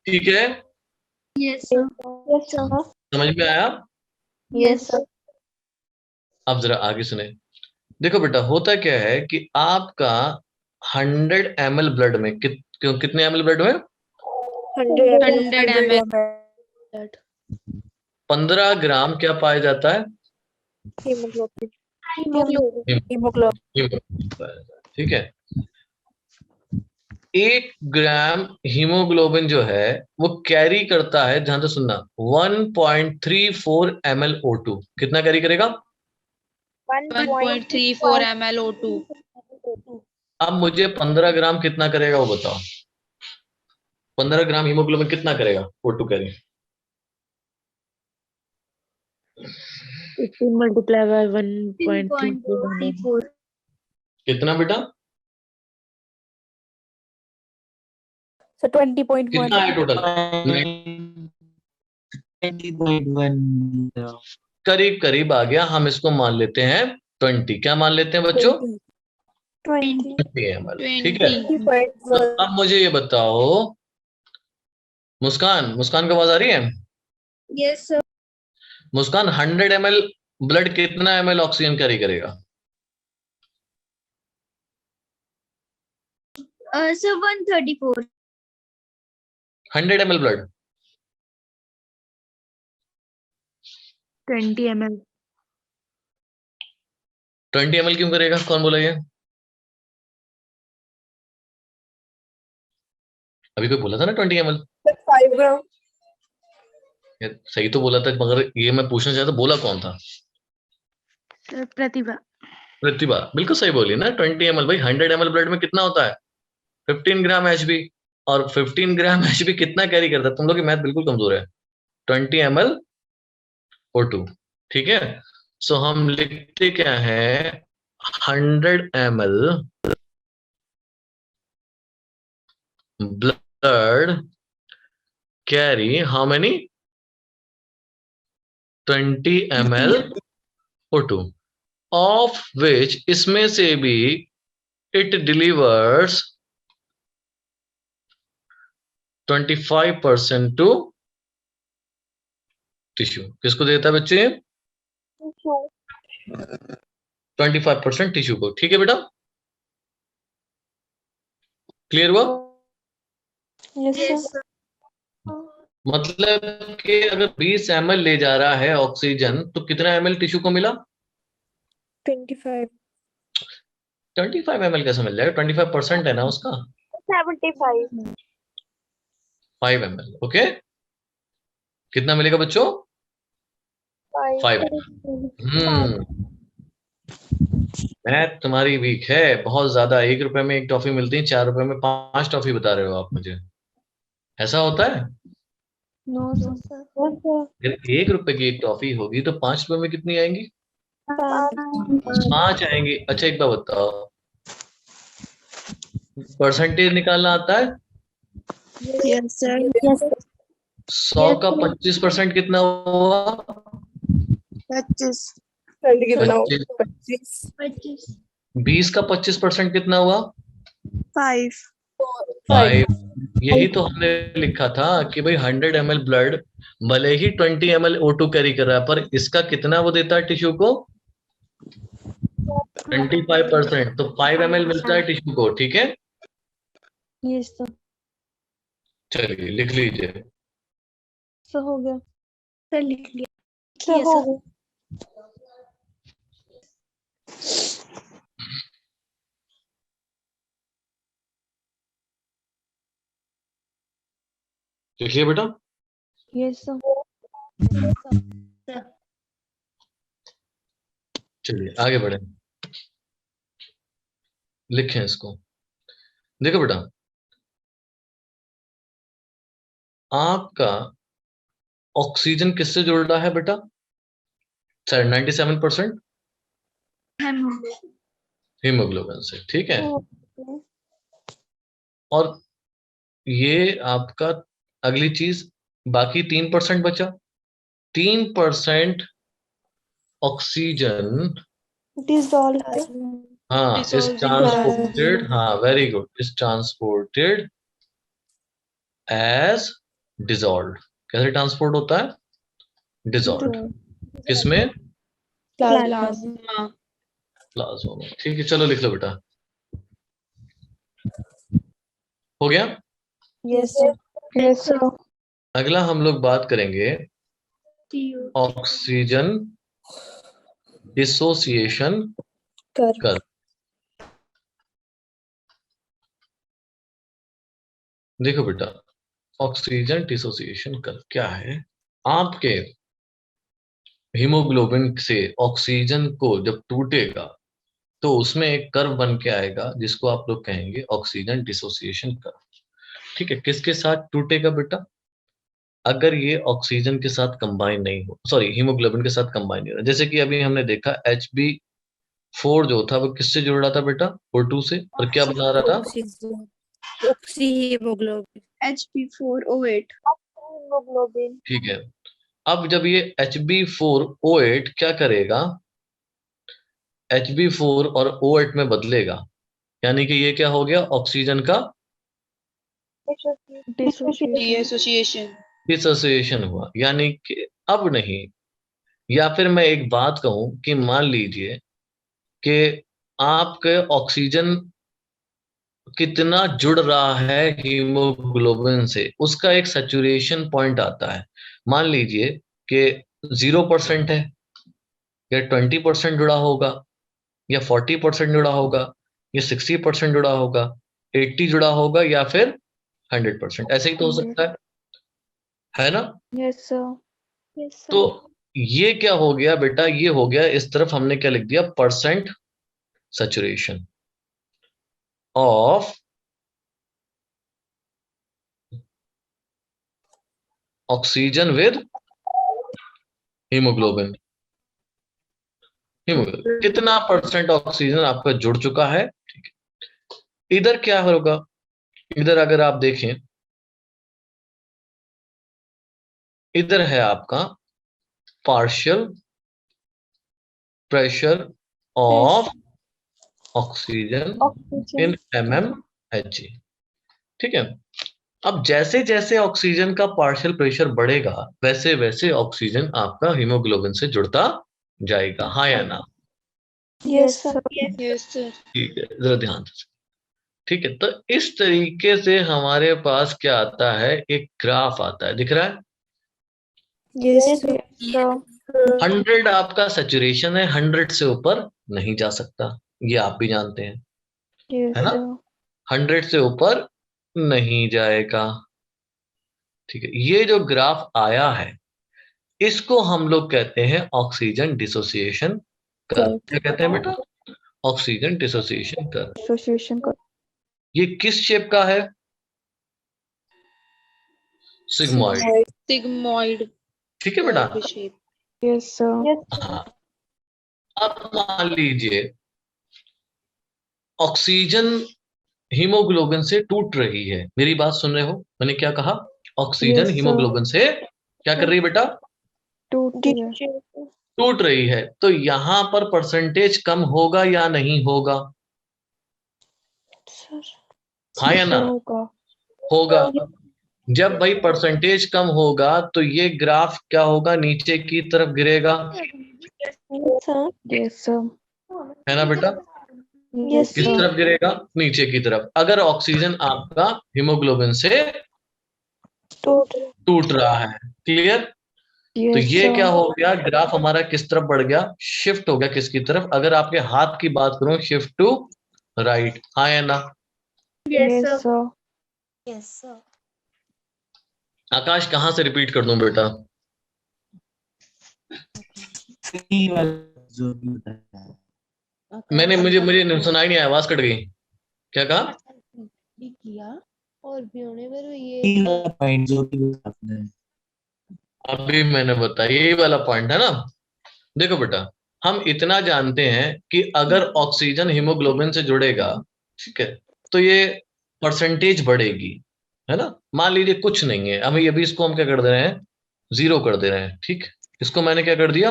Speaker 1: ठीक है।
Speaker 5: Yes sir.
Speaker 1: समझ में आया?
Speaker 3: Yes sir.
Speaker 1: अब जरा आगे सुने। देखो बेटा होता क्या है कि आपका 100 ml ब्लड में कितने ml ब्लड में,
Speaker 2: 100 ml
Speaker 1: 15 ग्राम क्या पाया जाता है,
Speaker 3: हीमोग्लोबिन।
Speaker 1: ठीक है। 1 ग्राम हीमोग्लोबिन जो है वो कैरी करता है, ध्यान से सुनना, 1.34 ml O2। कितना कैरी करेगा,
Speaker 2: 1.34 ml O2।
Speaker 1: अब मुझे 15 ग्राम कितना करेगा वो बताओ, 15 ग्राम हीमोग्लोबिन कितना करेगा O2 कैरी,
Speaker 7: 15 multiplied by 1.34.
Speaker 1: कितना बेटा,
Speaker 3: So 20.1.
Speaker 1: कितना है टोटल,
Speaker 7: 20.1.
Speaker 1: करीब करीब आ गया। हम इसको मान लेते हैं 20। क्या मान लेते हैं बच्चों,
Speaker 3: 20.
Speaker 1: 20 ml, ठीक है।
Speaker 2: 20
Speaker 1: तो अब मुझे ये बताओ, मुस्कान, मुस्कान की आवाज आ रही है,
Speaker 5: यस सर।
Speaker 1: मुस्कान 100 ml ब्लड कितना ml ऑक्सीजन कैरी करेगा,
Speaker 5: sir 134।
Speaker 1: 100 ml blood
Speaker 4: 20 ml.
Speaker 1: 20 ml क्यों करेगा, कौन बोला ये, अभी कोई बोला था ना 20 ml,
Speaker 3: 5 ग्राम।
Speaker 1: सही तो बोला था, मगर ये मैं पूछना चाहता बोला कौन था,
Speaker 4: प्रतिभा.
Speaker 1: प्रतिभा बिल्कुल सही बोली ना, 20 ml। भाई 100 ml ब्लड में कितना होता है, 15 ग्राम HB, और 15 ग्राम HB कितना कैरी करता है, तुम लोग की मैथ बिल्कुल कमजोर है, 20 ml O2, ठीक है। सो हम लिखते क्या है, 100 ml blood carry how many, 20 ml O2, of which इसमें से भी it delivers 25% to टिश्यू। किसको देता है बच्चे, 25% टिश्यू को, ठीक है बेटा, क्लियर हुआ।
Speaker 3: Yes sir.
Speaker 1: मतलब कि अगर 20 ml ले जा रहा है ऑक्सीजन तो कितना ml टिश्यू को मिला,
Speaker 3: 25.
Speaker 1: 25 ml कैसे मिल जाएगा, 25% है ना उसका,
Speaker 3: 75.
Speaker 1: 5 ml, ओके। कितना मिलेगा बच्चों, 5 ml। मैथ तुम्हारी वीक है बहुत ज्यादा। 1 रुपए में 1 टॉफी मिलती है, 4 रुपए में 5 टॉफी बता रहे हो आप मुझे, ऐसा होता है।
Speaker 3: No sir.
Speaker 1: अगर 1 रुपए की 1 टॉफी होगी तो 5 रुपए में कितनी आएंगी, 5 आएंगी। अच्छा एक बार बताओ, परसेंटेज निकालना आता है,
Speaker 5: यस सर।
Speaker 1: 100 का 25% कितना हुआ,
Speaker 5: 25
Speaker 1: 25। 20 का 25% कितना हुआ,
Speaker 5: 5
Speaker 1: 5। यही तो हमने लिखा था कि भाई 100 ml ब्लड भले ही 20 ml O2 कैरी कर रहा है, पर इसका कितना वो देता है टिश्यू को? 25%। तो 5 ml मिलता है टिश्यू को, ठीक है।
Speaker 3: Yes sir.
Speaker 1: चलिए लिख लीजिए।
Speaker 3: सर हो गया।
Speaker 5: सर लिख लिया।
Speaker 3: सर हो गया।
Speaker 1: लिखिए बेटा।
Speaker 3: Yes sir.
Speaker 1: चलिए आगे बढ़े, लिखें इसको। देखो बेटा, आपका ऑक्सीजन किससे जुड़ रहा है बेटा? सर 97% हीमोग्लोबिन से, ठीक है। और ये आपका अगली चीज, बाकी 3% बचा। 3% ऑक्सीजन,
Speaker 3: डिसॉल्व।
Speaker 1: हाँ, इज
Speaker 2: Dissolves in
Speaker 1: ट्रांसपोर्टेड, हाँ very good, is transported as dissolve. कैसे ट्रांसपोर्ट होता है? डिसॉल्व। किसमें?
Speaker 2: plasma.
Speaker 1: प्लाज्मा में, ठीक है। चलो लिख लो बेटा, हो गया।
Speaker 3: Yes sir. Yes sir.
Speaker 1: अगला हम लोग बात करेंगे ऑक्सीजन डिसोसिएशन कर। देखो बेटा, ऑक्सीजन डिसोसिएशन कर क्या है? आपके हीमोग्लोबिन से ऑक्सीजन को जब टूटेगा तो उसमें एक कर्व बन के आएगा जिसको आप लोग कहेंगे ऑक्सीजन डिसोसिएशन कर्व, ठीक है। किसके साथ टूटेगा बेटा? अगर ये ऑक्सीजन के साथ कंबाइन नहीं हो, सॉरी हीमोग्लोबिन के साथ कंबाइन नहीं हो रहा। जैसे कि अभी हमने देखा HB4 जो था वो किससे जुड़ रहा था बेटा? O2 से, और क्या बना रहा था?
Speaker 5: HP4O8
Speaker 3: haemoglobin.
Speaker 1: ठीक है। अब जब ये HB4O8 क्या करेगा? HB4 और O8 में बदलेगा, यानी कि ये क्या हो गया? ऑक्सीजन का
Speaker 2: Deassociation.
Speaker 1: डिसोसिएशन हुआ, यानी कि अब नहीं। या फिर मैं एक बात कहूं कि मान लीजिए कि आपके ऑक्सीजन कितना जुड़ रहा है हीमोग्लोबिन से, उसका एक सैचुरेशन पॉइंट आता है। मान लीजिए कि 0% है, या 20% जुड़ा होगा, या 40% जुड़ा होगा, या 60% जुड़ा होगा, 80 जुड़ा होगा, या फिर 100%। ऐसे ही तो हो सकता है ना?
Speaker 3: Yes sir. यस
Speaker 1: तो
Speaker 3: सर।
Speaker 1: ये क्या हो गया बेटा? ये हो गया, इस तरफ हमने क्या लिख दिया? Percent saturation of oxygen with haemoglobin. Haemoglobin कितना परसेंट ऑक्सीजन आपका जुड़ चुका है, ठीक है। इधर क्या होगा? इधर अगर आप देखें, इधर है आपका partial pressure of oxygen in mmHg, ठीक है। अब जैसे जैसे ऑक्सीजन का पार्शियल प्रेशर बढ़ेगा वैसे वैसे ऑक्सीजन आपका हीमोग्लोबिन से जुड़ता जाएगा, हाँ या ना?
Speaker 3: Yes sir.
Speaker 2: Yes, sir.
Speaker 1: ठीक है, जरा ध्यान से। ठीक है, तो इस तरीके से हमारे पास क्या आता है? एक ग्राफ आता है, दिख रहा है?
Speaker 3: Yes sir.
Speaker 1: 100 आपका सैचुरेशन है, 100 से ऊपर नहीं जा सकता, ये आप भी जानते हैं,
Speaker 3: यस
Speaker 1: है ना?
Speaker 3: सर।
Speaker 1: 100 से ऊपर नहीं जाएगा, ठीक है। ये जो ग्राफ आया है इसको हम लोग कहते हैं ऑक्सीजन डिसोसिएशन कर्व। क्या कहते हैं बेटा? Oxygen dissociation curve.
Speaker 3: एसोसिएशन का।
Speaker 1: ये किस शेप का है? सिग्मॉइड,
Speaker 2: Sigmoid
Speaker 1: ठीक है बेटा।
Speaker 2: curve shape.
Speaker 3: Yes sir.
Speaker 1: हाँ, अब मान लीजिए ऑक्सीजन हीमोग्लोबिन से टूट रही है। मेरी बात सुन रहे हो? मैंने क्या कहा? Oxygen
Speaker 3: Yes, sir.
Speaker 1: हीमोग्लोबिन से क्या कर रही है बेटा?
Speaker 3: टूट है।
Speaker 1: टूट रही है। तो यहां पर परसेंटेज कम होगा या नहीं होगा?
Speaker 3: सर
Speaker 1: हाँ या ना?
Speaker 3: होगा।
Speaker 1: होगा। जब भाई परसेंटेज कम होगा तो ये ग्राफ क्या होगा, नीचे की तरफ गिरेगा,
Speaker 3: Yes, sir.
Speaker 1: है ना बेटा?
Speaker 3: Yes,
Speaker 1: किस
Speaker 3: sir.
Speaker 1: तरफ गिरेगा? नीचे की तरफ, अगर ऑक्सीजन आपका हीमोग्लोबिन से टूट रहा है। क्लियर? तो
Speaker 3: Yes,
Speaker 1: ये
Speaker 3: sir.
Speaker 1: क्या हो गया, ग्राफ हमारा किस तरफ बढ़ गया, शिफ्ट हो गया। किसकी तरफ? अगर आपके हाथ की बात करूं, शिफ्ट टू राइट। हाँ या ना?
Speaker 3: Yes, sir.
Speaker 1: आकाश, कहां से रिपीट कर दूं बेटा? मैंने मुझे मुझे सुनाई नहीं, आवाज कट गई। क्या कहा? अभी मैंने बताया, यही वाला पॉइंट है ना। देखो बेटा, हम इतना जानते हैं कि अगर ऑक्सीजन हीमोग्लोबिन से जुड़ेगा, ठीक है, तो ये परसेंटेज बढ़ेगी, है ना। मान लीजिए कुछ नहीं है, अभी अभी इसको हम क्या कर दे रहे हैं, 0 कर दे रहे हैं। ठीक, इसको मैंने क्या कर दिया,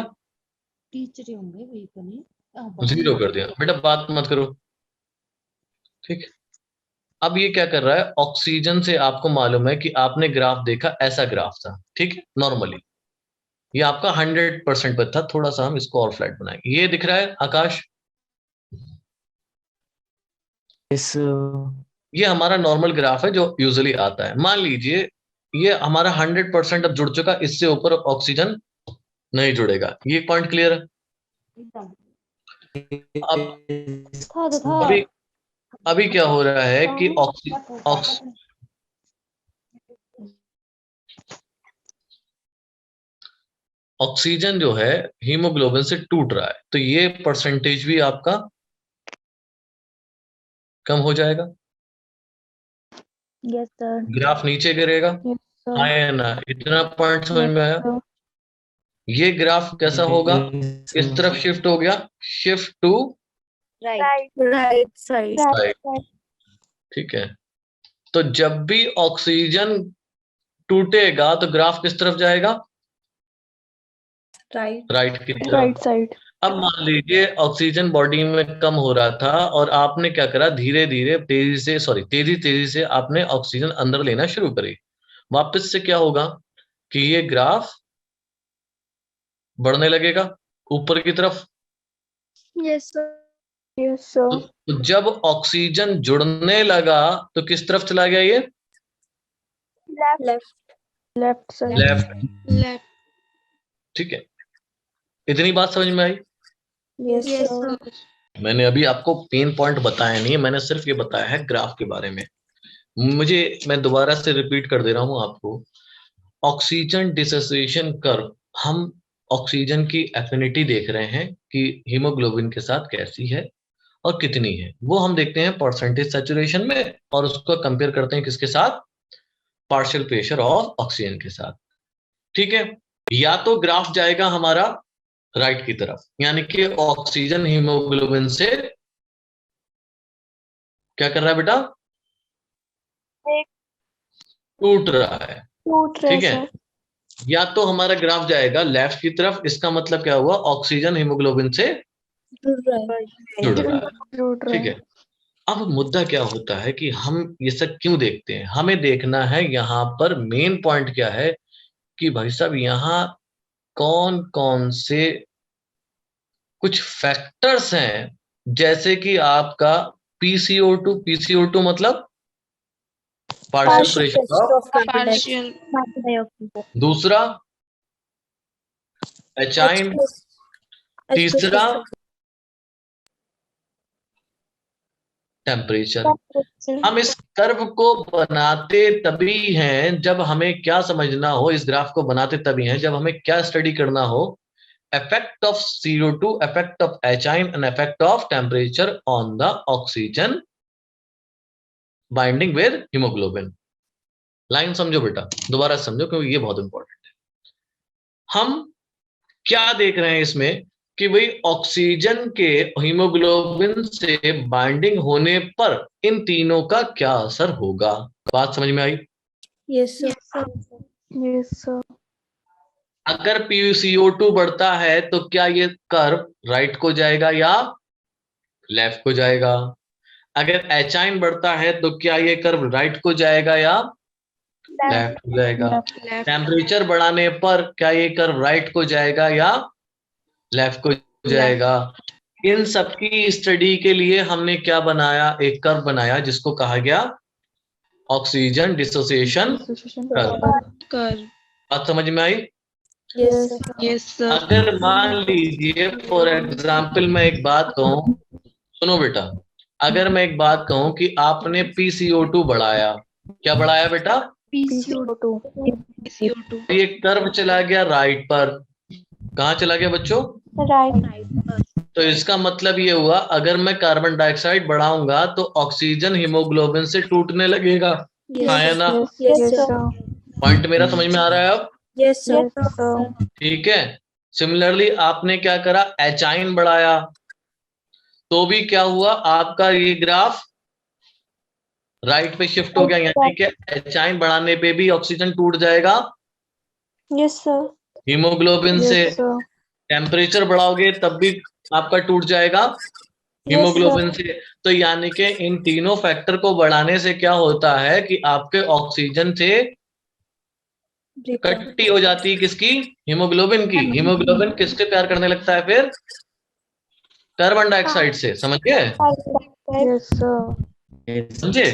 Speaker 1: 0 कर दिया। बेटा बात मत करो, ठीक। अब ये क्या कर रहा है, ऑक्सीजन से आपको मालूम है कि आपने ग्राफ देखा, ऐसा ग्राफ था, ठीक है, नॉर्मली ये आपका 100% पर था। थोड़ा सा हम इसको और फ्लैट बनाएंगे। ये दिख रहा है आकाश? ये हमारा नॉर्मल ग्राफ है जो यूजुअली आता है। मान लीजिए ये हमारा 100% अब जुड़ चुका, इससे ऊपर ऑक्सीजन नहीं जुड़ेगा। ये पॉइंट क्लियर है? अब अभी अभी क्या हो रहा है कि ऑक्सीजन जो है हीमोग्लोबिन से टूट रहा है, तो ये परसेंटेज भी आपका कम हो जाएगा।
Speaker 7: Yes, sir.
Speaker 1: ग्राफ नीचे गिरेगा।
Speaker 3: Yes, sir.
Speaker 1: हाँ या ना? इतना पॉइंट समझ में आया?
Speaker 3: Sir.
Speaker 1: ये ग्राफ कैसा होगा, इस तरफ शिफ्ट हो गया, shift to
Speaker 7: Right side.
Speaker 1: Right. ठीक है, तो जब भी ऑक्सीजन टूटेगा तो ग्राफ किस तरफ जाएगा, राइट की तरफ।
Speaker 3: Right side.
Speaker 1: अब मान लीजिए ऑक्सीजन बॉडी में कम हो रहा था और आपने क्या करा, धीरे धीरे तेजी से आपने ऑक्सीजन अंदर लेना शुरू करी। वापस से क्या होगा कि ये ग्राफ बढ़ने लगेगा ऊपर की तरफ।
Speaker 5: Yes, sir.
Speaker 3: Yes, sir.
Speaker 1: तो जब ऑक्सीजन जुड़ने लगा तो किस तरफ चला गया ये,
Speaker 3: Left side.
Speaker 1: लेफ्ट।
Speaker 2: Left.
Speaker 1: ठीक है, इतनी बात समझ में आई?
Speaker 3: Yes,
Speaker 2: Yes,
Speaker 3: sir.
Speaker 2: sir.
Speaker 1: मैंने अभी आपको पेन पॉइंट बताया नहीं है, मैंने सिर्फ ये बताया है ग्राफ के बारे में। मैं दोबारा से रिपीट कर दे रहा हूं आपको। ऑक्सीजन डिसोसिएशन कर्व, हम ऑक्सीजन की एफिनिटी देख रहे हैं कि हीमोग्लोबिन के साथ कैसी है और कितनी है, वो हम देखते हैं परसेंटेज सैचुरेशन में, और उसको कंपेयर करते हैं किसके साथ, पार्शियल प्रेशर ऑफ ऑक्सीजन के साथ। ठीक है, या तो ग्राफ जाएगा हमारा राइट की तरफ, यानी कि ऑक्सीजन हीमोग्लोबिन से क्या कर रहा है बेटा, टूट रहा है। ठीक है, या तो हमारा ग्राफ जाएगा लेफ्ट की तरफ, इसका मतलब क्या हुआ, ऑक्सीजन हीमोग्लोबिन से जुड़ रहा है। ठीक है, अब मुद्दा क्या होता है कि हम ये सब क्यों देखते हैं, हमें देखना है यहाँ पर मेन पॉइंट क्या है कि भाई साहब यहाँ कौन कौन से कुछ फैक्टर्स हैं, जैसे कि आपका पीसीओ2 मतलब पार्शियल प्रेशर ऑफ,
Speaker 2: Partial.
Speaker 1: दूसरा एचाइन, तीसरा टेम्परेचर। हम इस कर्व को बनाते तभी हैं जब हमें क्या समझना हो, इस ग्राफ को बनाते तभी हैं जब हमें क्या स्टडी करना हो, effect of CO2, effect of HIN and effect of temperature on the oxygen binding with hemoglobin। Line समझो बेटा, दोबारा समझो क्योंकि ये बहुत इंपॉर्टेंट है। हम क्या देख रहे हैं इसमें कि भाई ऑक्सीजन के हीमोग्लोबिन से बाइंडिंग होने पर इन तीनों का क्या असर होगा। बात समझ में आई?
Speaker 7: Yes, sir.
Speaker 3: Yes, sir.
Speaker 1: अगर PuCO2 बढ़ता है तो क्या ये कर्व राइट को जाएगा या लेफ्ट को जाएगा? अगर एचाइन बढ़ता है तो क्या ये कर्व राइट को जाएगा या लेफ्ट को जाएगा?
Speaker 2: लेफ्ट
Speaker 1: टेम्परेचर बढ़ाने पर क्या ये कर्व राइट को जाएगा या लेफ्ट को जाएगा? इन सबकी स्टडी के लिए हमने क्या बनाया? एक कर्व बनाया जिसको कहा गया ऑक्सीजन डिसोसिएशन कर्व।
Speaker 2: कर
Speaker 1: बात समझ में आई?
Speaker 3: Yes.
Speaker 2: यस सर
Speaker 1: अगर मान लीजिए फॉर एग्जाम्पल मैं एक बात कहूं, सुनो बेटा, अगर मैं एक बात कहूं कि आपने PCO2 बढ़ाया, क्या बढ़ाया बेटा?
Speaker 3: PCO2.
Speaker 2: CO2
Speaker 1: ये कर्व चला गया राइट पर, कहाँ चला गया बच्चों?
Speaker 3: Right.
Speaker 1: तो इसका मतलब ये हुआ अगर मैं कार्बन डाइऑक्साइड बढ़ाऊंगा तो ऑक्सीजन हीमोग्लोबिन से टूटने लगेगा, हाँ या ना?
Speaker 3: Yes, sir.
Speaker 1: पॉइंट मेरा समझ में आ रहा है अब?
Speaker 7: Yes, sir.
Speaker 3: Yes, sir.
Speaker 1: ठीक है। सिमिलरली आपने क्या करा? एचाइन बढ़ाया तो भी क्या हुआ? आपका ये ग्राफ राइट पे शिफ्ट हो गया, यानी कि एचाइन बढ़ाने पे भी ऑक्सीजन टूट जाएगा
Speaker 3: Yes, sir.
Speaker 1: हीमोग्लोबिन से।
Speaker 3: Yes, sir.
Speaker 1: टेम्परेचर बढ़ाओगे तब भी आपका टूट जाएगा हीमोग्लोबिन से। तो यानी कि इन तीनों फैक्टर को बढ़ाने से क्या होता है कि आपके ऑक्सीजन से कट्टी हो जाती है किसकी? हीमोग्लोबिन की। हीमोग्लोबिन किससे प्यार करने लगता है फिर? कार्बन डाइऑक्साइड से। समझ गए?
Speaker 3: Yes, sir.
Speaker 1: समझे?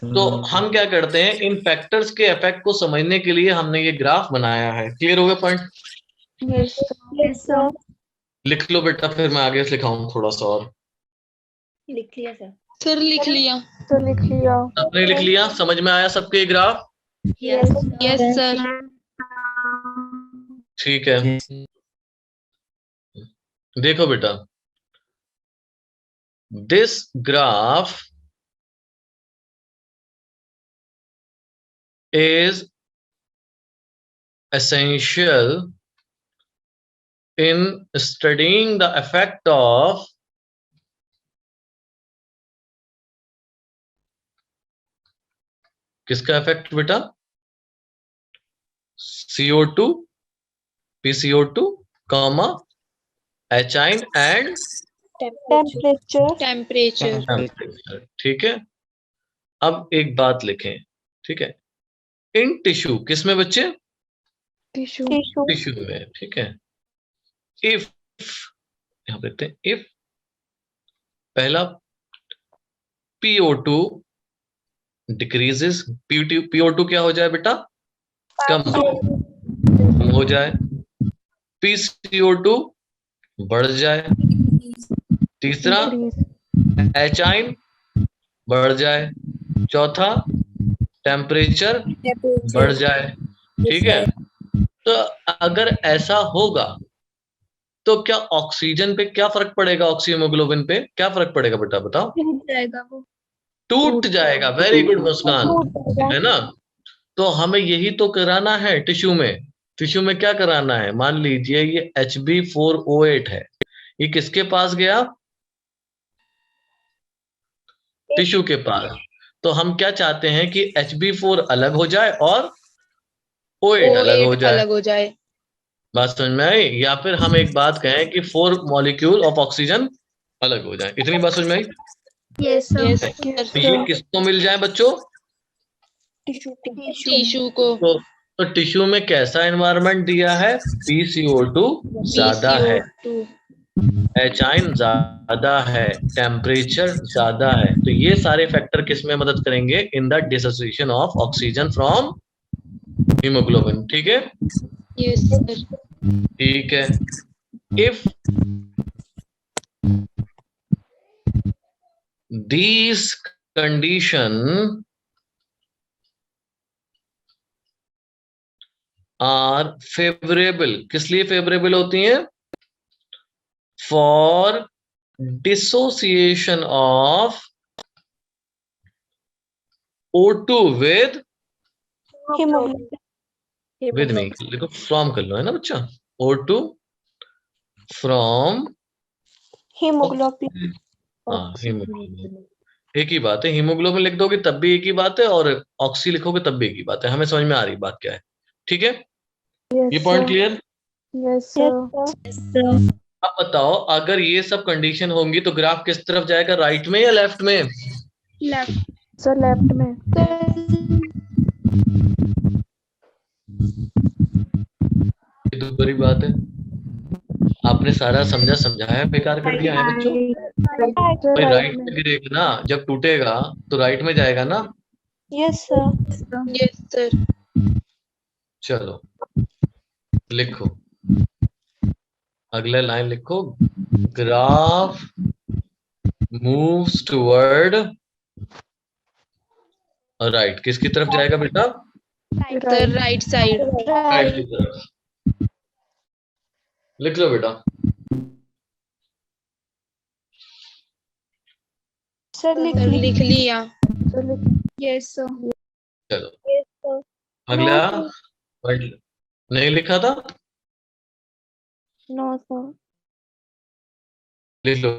Speaker 1: तो हम क्या करते हैं, इन फैक्टर्स के इफेक्ट को समझने के लिए हमने ये ग्राफ बनाया है। क्लियर हो गया point?
Speaker 3: Yes, sir. Yes, sir.
Speaker 1: लिख लो बेटा, फिर मैं आगे से लिखाऊं थोड़ा सा और।
Speaker 7: लिख लिया सर।
Speaker 2: सर लिख लिया।
Speaker 3: तो लिख लिया।
Speaker 1: आपने लिख लिया? समझ में आया सबके ये ग्राफ?
Speaker 7: Yes.
Speaker 2: यस सर
Speaker 1: ठीक है। देखो बेटा, this graph is essential in studying the effect of किसका इफेक्ट बेटा? CO2, PCO2, एचाइन and
Speaker 3: Temperature.
Speaker 2: Temperature.
Speaker 1: ठीक है। अब एक बात लिखें, ठीक है? इन टिश्यू, किसमें बच्चे?
Speaker 3: Tissue.
Speaker 1: टिश्यू में, ठीक है। इफ, यहां पे देखते हैं, इफ पहला PO2 डिक्रीजेस, PO2 क्या हो जाए बेटा? कम हो जाए। PCO2 बढ़ जाए। तीसरा
Speaker 3: Increase.
Speaker 1: एचाइन बढ़ जाए। चौथा टेम्परेचर बढ़ जाए। ठीक है। तो अगर ऐसा होगा तो क्या ऑक्सीजन पे क्या फर्क पड़ेगा? ऑक्सीहीमोग्लोबिन पे क्या फर्क पड़ेगा बेटा, बताओ?
Speaker 5: टूट जाएगा वो।
Speaker 1: टूट जाएगा। वेरी गुड मुस्कान, है ना? तो हमें यही तो कराना है टिश्यू में। टिश्यू में क्या कराना है? मान लीजिए ये Hb4O8 है, ये किसके पास गया? टिश्यू के पास। तो हम क्या चाहते हैं कि Hb4 अलग हो जाए और O8 अलग हो जाए।
Speaker 2: अलग हो जाए।
Speaker 1: बात समझ में आई? या फिर हम एक बात कहें कि 4 मॉलिक्यूल ऑफ ऑक्सीजन अलग हो जाए। इतनी बात समझ में आई?
Speaker 5: यस
Speaker 2: यस
Speaker 1: तो
Speaker 2: सर
Speaker 1: ये किसको मिल जाए बच्चों?
Speaker 2: टिश्यू को।
Speaker 1: तो टिश्यू में कैसा एनवायरनमेंट दिया है? PCO2 ज्यादा है,
Speaker 2: PCO2
Speaker 1: एचाइन ज्यादा है, टेम्परेचर ज्यादा है। तो ये सारे फैक्टर किस में मदद करेंगे? In the dissociation of oxygen from haemoglobin. ठीक है?
Speaker 2: यस सर
Speaker 1: ठीक है। If these condition are favorable, किस लिए फेवरेबल होती हैं? For dissociation of O2 with नहीं, देखो फ्रॉम कर लो, है ना बच्चा? O2 from
Speaker 3: Hemoglobin.
Speaker 1: हाँ, हीमोग्लोबिन एक ही बात है। हीमोग्लोबिन लिख दोगे तब भी एक ही बात है, और ऑक्सी लिखोगे तब भी एक ही बात है। हमें समझ में आ रही बात क्या है? ठीक है, ये
Speaker 3: Yes,
Speaker 1: point
Speaker 3: sir.
Speaker 1: Clear?
Speaker 3: Yes, sir.
Speaker 1: अब बताओ, अगर ये सब कंडीशन होंगी तो ग्राफ किस तरफ जाएगा? राइट में या लेफ्ट में?
Speaker 2: लेफ्ट
Speaker 3: सर लेफ्ट में।
Speaker 1: ये तो बड़ी बात है, आपने सारा समझाया बेकार कर दिया है बच्चों।
Speaker 3: सर
Speaker 1: भाई
Speaker 3: राइट
Speaker 1: राइट
Speaker 3: में।
Speaker 1: में गिरेगा ना, जब टूटेगा तो राइट में जाएगा ना।
Speaker 3: Yes sir.
Speaker 2: Yes sir.
Speaker 1: चलो लिखो, अगला लाइन लिखो, ग्राफ मूव्स टुवर्ड राइट। किसकी तरफ जाएगा बेटा?
Speaker 2: Sir right side.
Speaker 1: राइट की तरफ। लिख लो बेटा।
Speaker 3: सर लिख
Speaker 2: सर
Speaker 3: ली।
Speaker 2: लिख लिया।
Speaker 3: सर लिख।
Speaker 5: Yes, sir.
Speaker 1: चलो अगला वर्ड नहीं लिखा था,
Speaker 3: नो सर।
Speaker 1: लिख लो।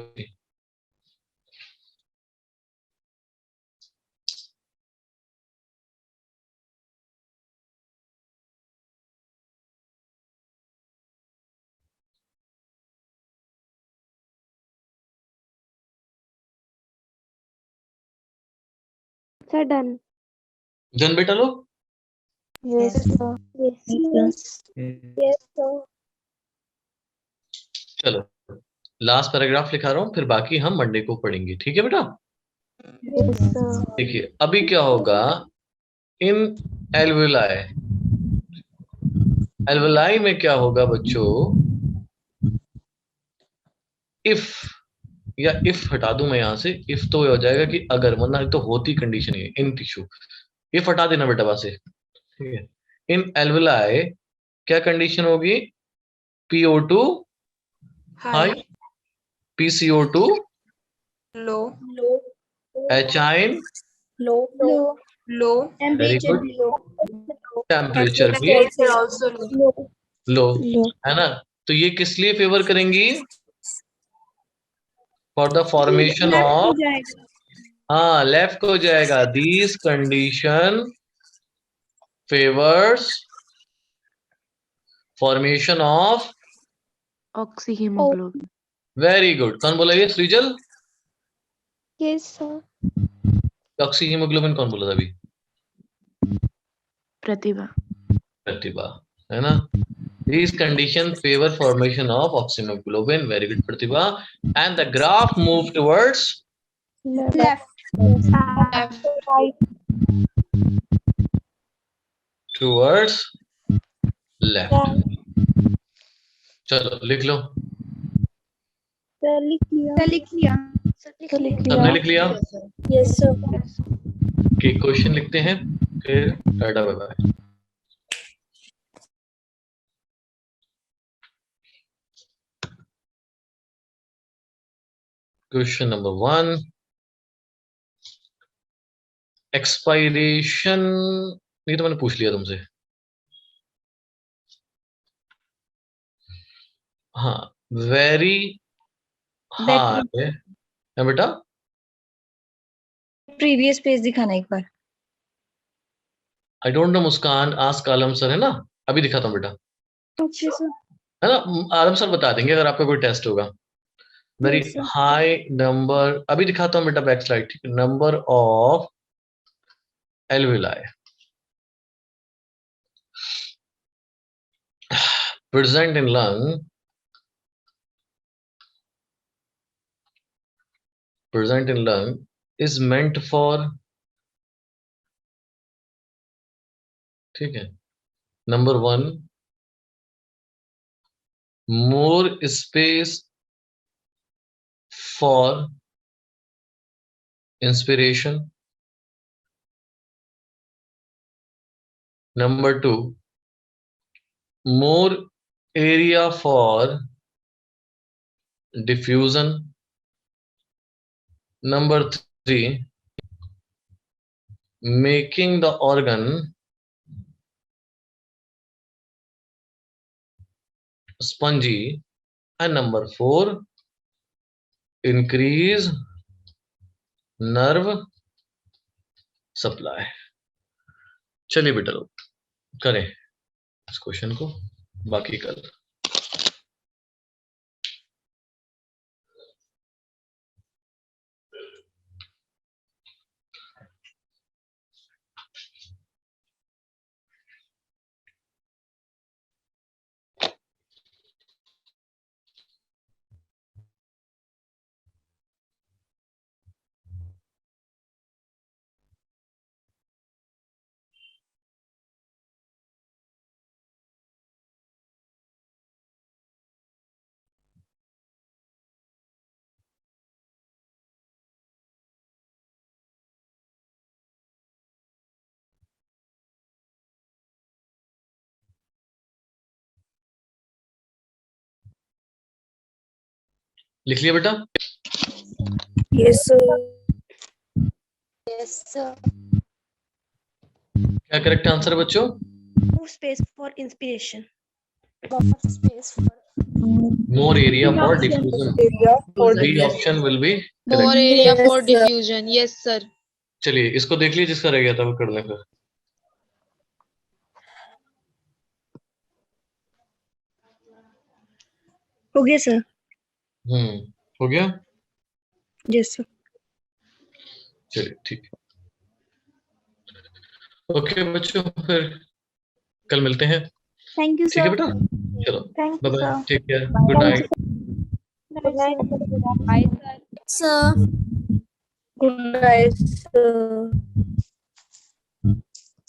Speaker 3: Sir done.
Speaker 1: जन बेटा लो।
Speaker 3: Yes sir.
Speaker 1: चलो लास्ट पैराग्राफ लिखा रहा हूं, फिर बाकी हम मंडे को पढ़ेंगे, ठीक है बेटा?
Speaker 3: Yes sir.
Speaker 1: देखिए अभी क्या होगा, इन एल्वेलाई, एल्वेलाई में क्या होगा बच्चों, इफ या इफ हटा दूं मैं यहां से, इफ तो हो जाएगा कि अगर, वरना तो होती कंडीशन है इन टिश्यू। इफ हटा देना बेटा वहां से, ठीक है। इन एल्वेलाई क्या कंडीशन होगी? PO2 हाई, PCO2
Speaker 2: लो
Speaker 1: एचाइन
Speaker 2: लो
Speaker 1: वेरी गुड, टेम्परेचर भी
Speaker 2: also low.
Speaker 1: लो, है ना? तो ये किस लिए फेवर करेंगी? फॉर द फॉर्मेशन ऑफ, हाँ लेफ्ट हो जाएगा। These condition favours formation of
Speaker 3: oxyhaemoglobin.
Speaker 1: Very good. कौन बोला ये? सृजल?
Speaker 3: Yes sir.
Speaker 1: ऑक्सी हीमोग्लोबिन कौन बोला था अभी?
Speaker 3: प्रतिभा।
Speaker 1: प्रतिभा, है ना? These conditions favor formation of oxyhemoglobin. Very good, Pratibha. And the graph move towards
Speaker 3: left.
Speaker 1: left. चलो लिख लो।
Speaker 3: सर लिख लिया।
Speaker 1: सबने लिख लिया?
Speaker 3: Yes sir.
Speaker 1: कि क्वेश्चन लिखते हैं, फिर tata bye bye. Question number 1, expiration, ये तो मैंने पूछ लिया तुमसे। हाँ, वेरी हार्ड है बेटा।
Speaker 7: प्रीवियस पेज दिखाना एक बार।
Speaker 1: I don't know Muskaan, ask Alam sir, है ना? अभी दिखाता हूँ बेटा,
Speaker 3: ओके सर।
Speaker 1: है ना? आलम सर बता देंगे अगर आपका कोई टेस्ट होगा। वेरी हाई नंबर, अभी दिखाता हूँ बेटा बैक स्लाइड, ठीक है? Number of alveoli present in lung, is meant for, ठीक है? Number 1, more space for inspiration. Number 2, more area for diffusion. Number 3, making the organ spongy. And number 4, increase nerve supply. चलिए बेटा लोग करें इस question को, बाकी कल। लिख लिया बेटा?
Speaker 3: Yes, sir. Yes, sir.
Speaker 1: क्या करेक्ट आंसर है बच्चों?
Speaker 3: More space for inspiration. More space for
Speaker 1: More area for diffusion.
Speaker 3: area for
Speaker 1: B option will be
Speaker 2: More
Speaker 1: correct.
Speaker 2: area for
Speaker 3: Yes, sir.
Speaker 2: diffusion. Yes, sir.
Speaker 1: चलिए इसको देख लीजिए, जिसका रह गया था वो कर लें फिर।
Speaker 3: हो गया सर।
Speaker 1: हो गया?
Speaker 3: Yes sir.
Speaker 1: चलिए ठीक है। ओके बच्चों, फिर कल मिलते हैं।
Speaker 3: थैंक यू
Speaker 1: ठीक है
Speaker 3: सर।
Speaker 1: बेटा, चलो
Speaker 3: thank
Speaker 1: bye
Speaker 3: you
Speaker 1: bye,
Speaker 3: sir.
Speaker 1: Take care, good night.
Speaker 3: Good night
Speaker 5: Bye, sir.
Speaker 3: Sir. Good night sir.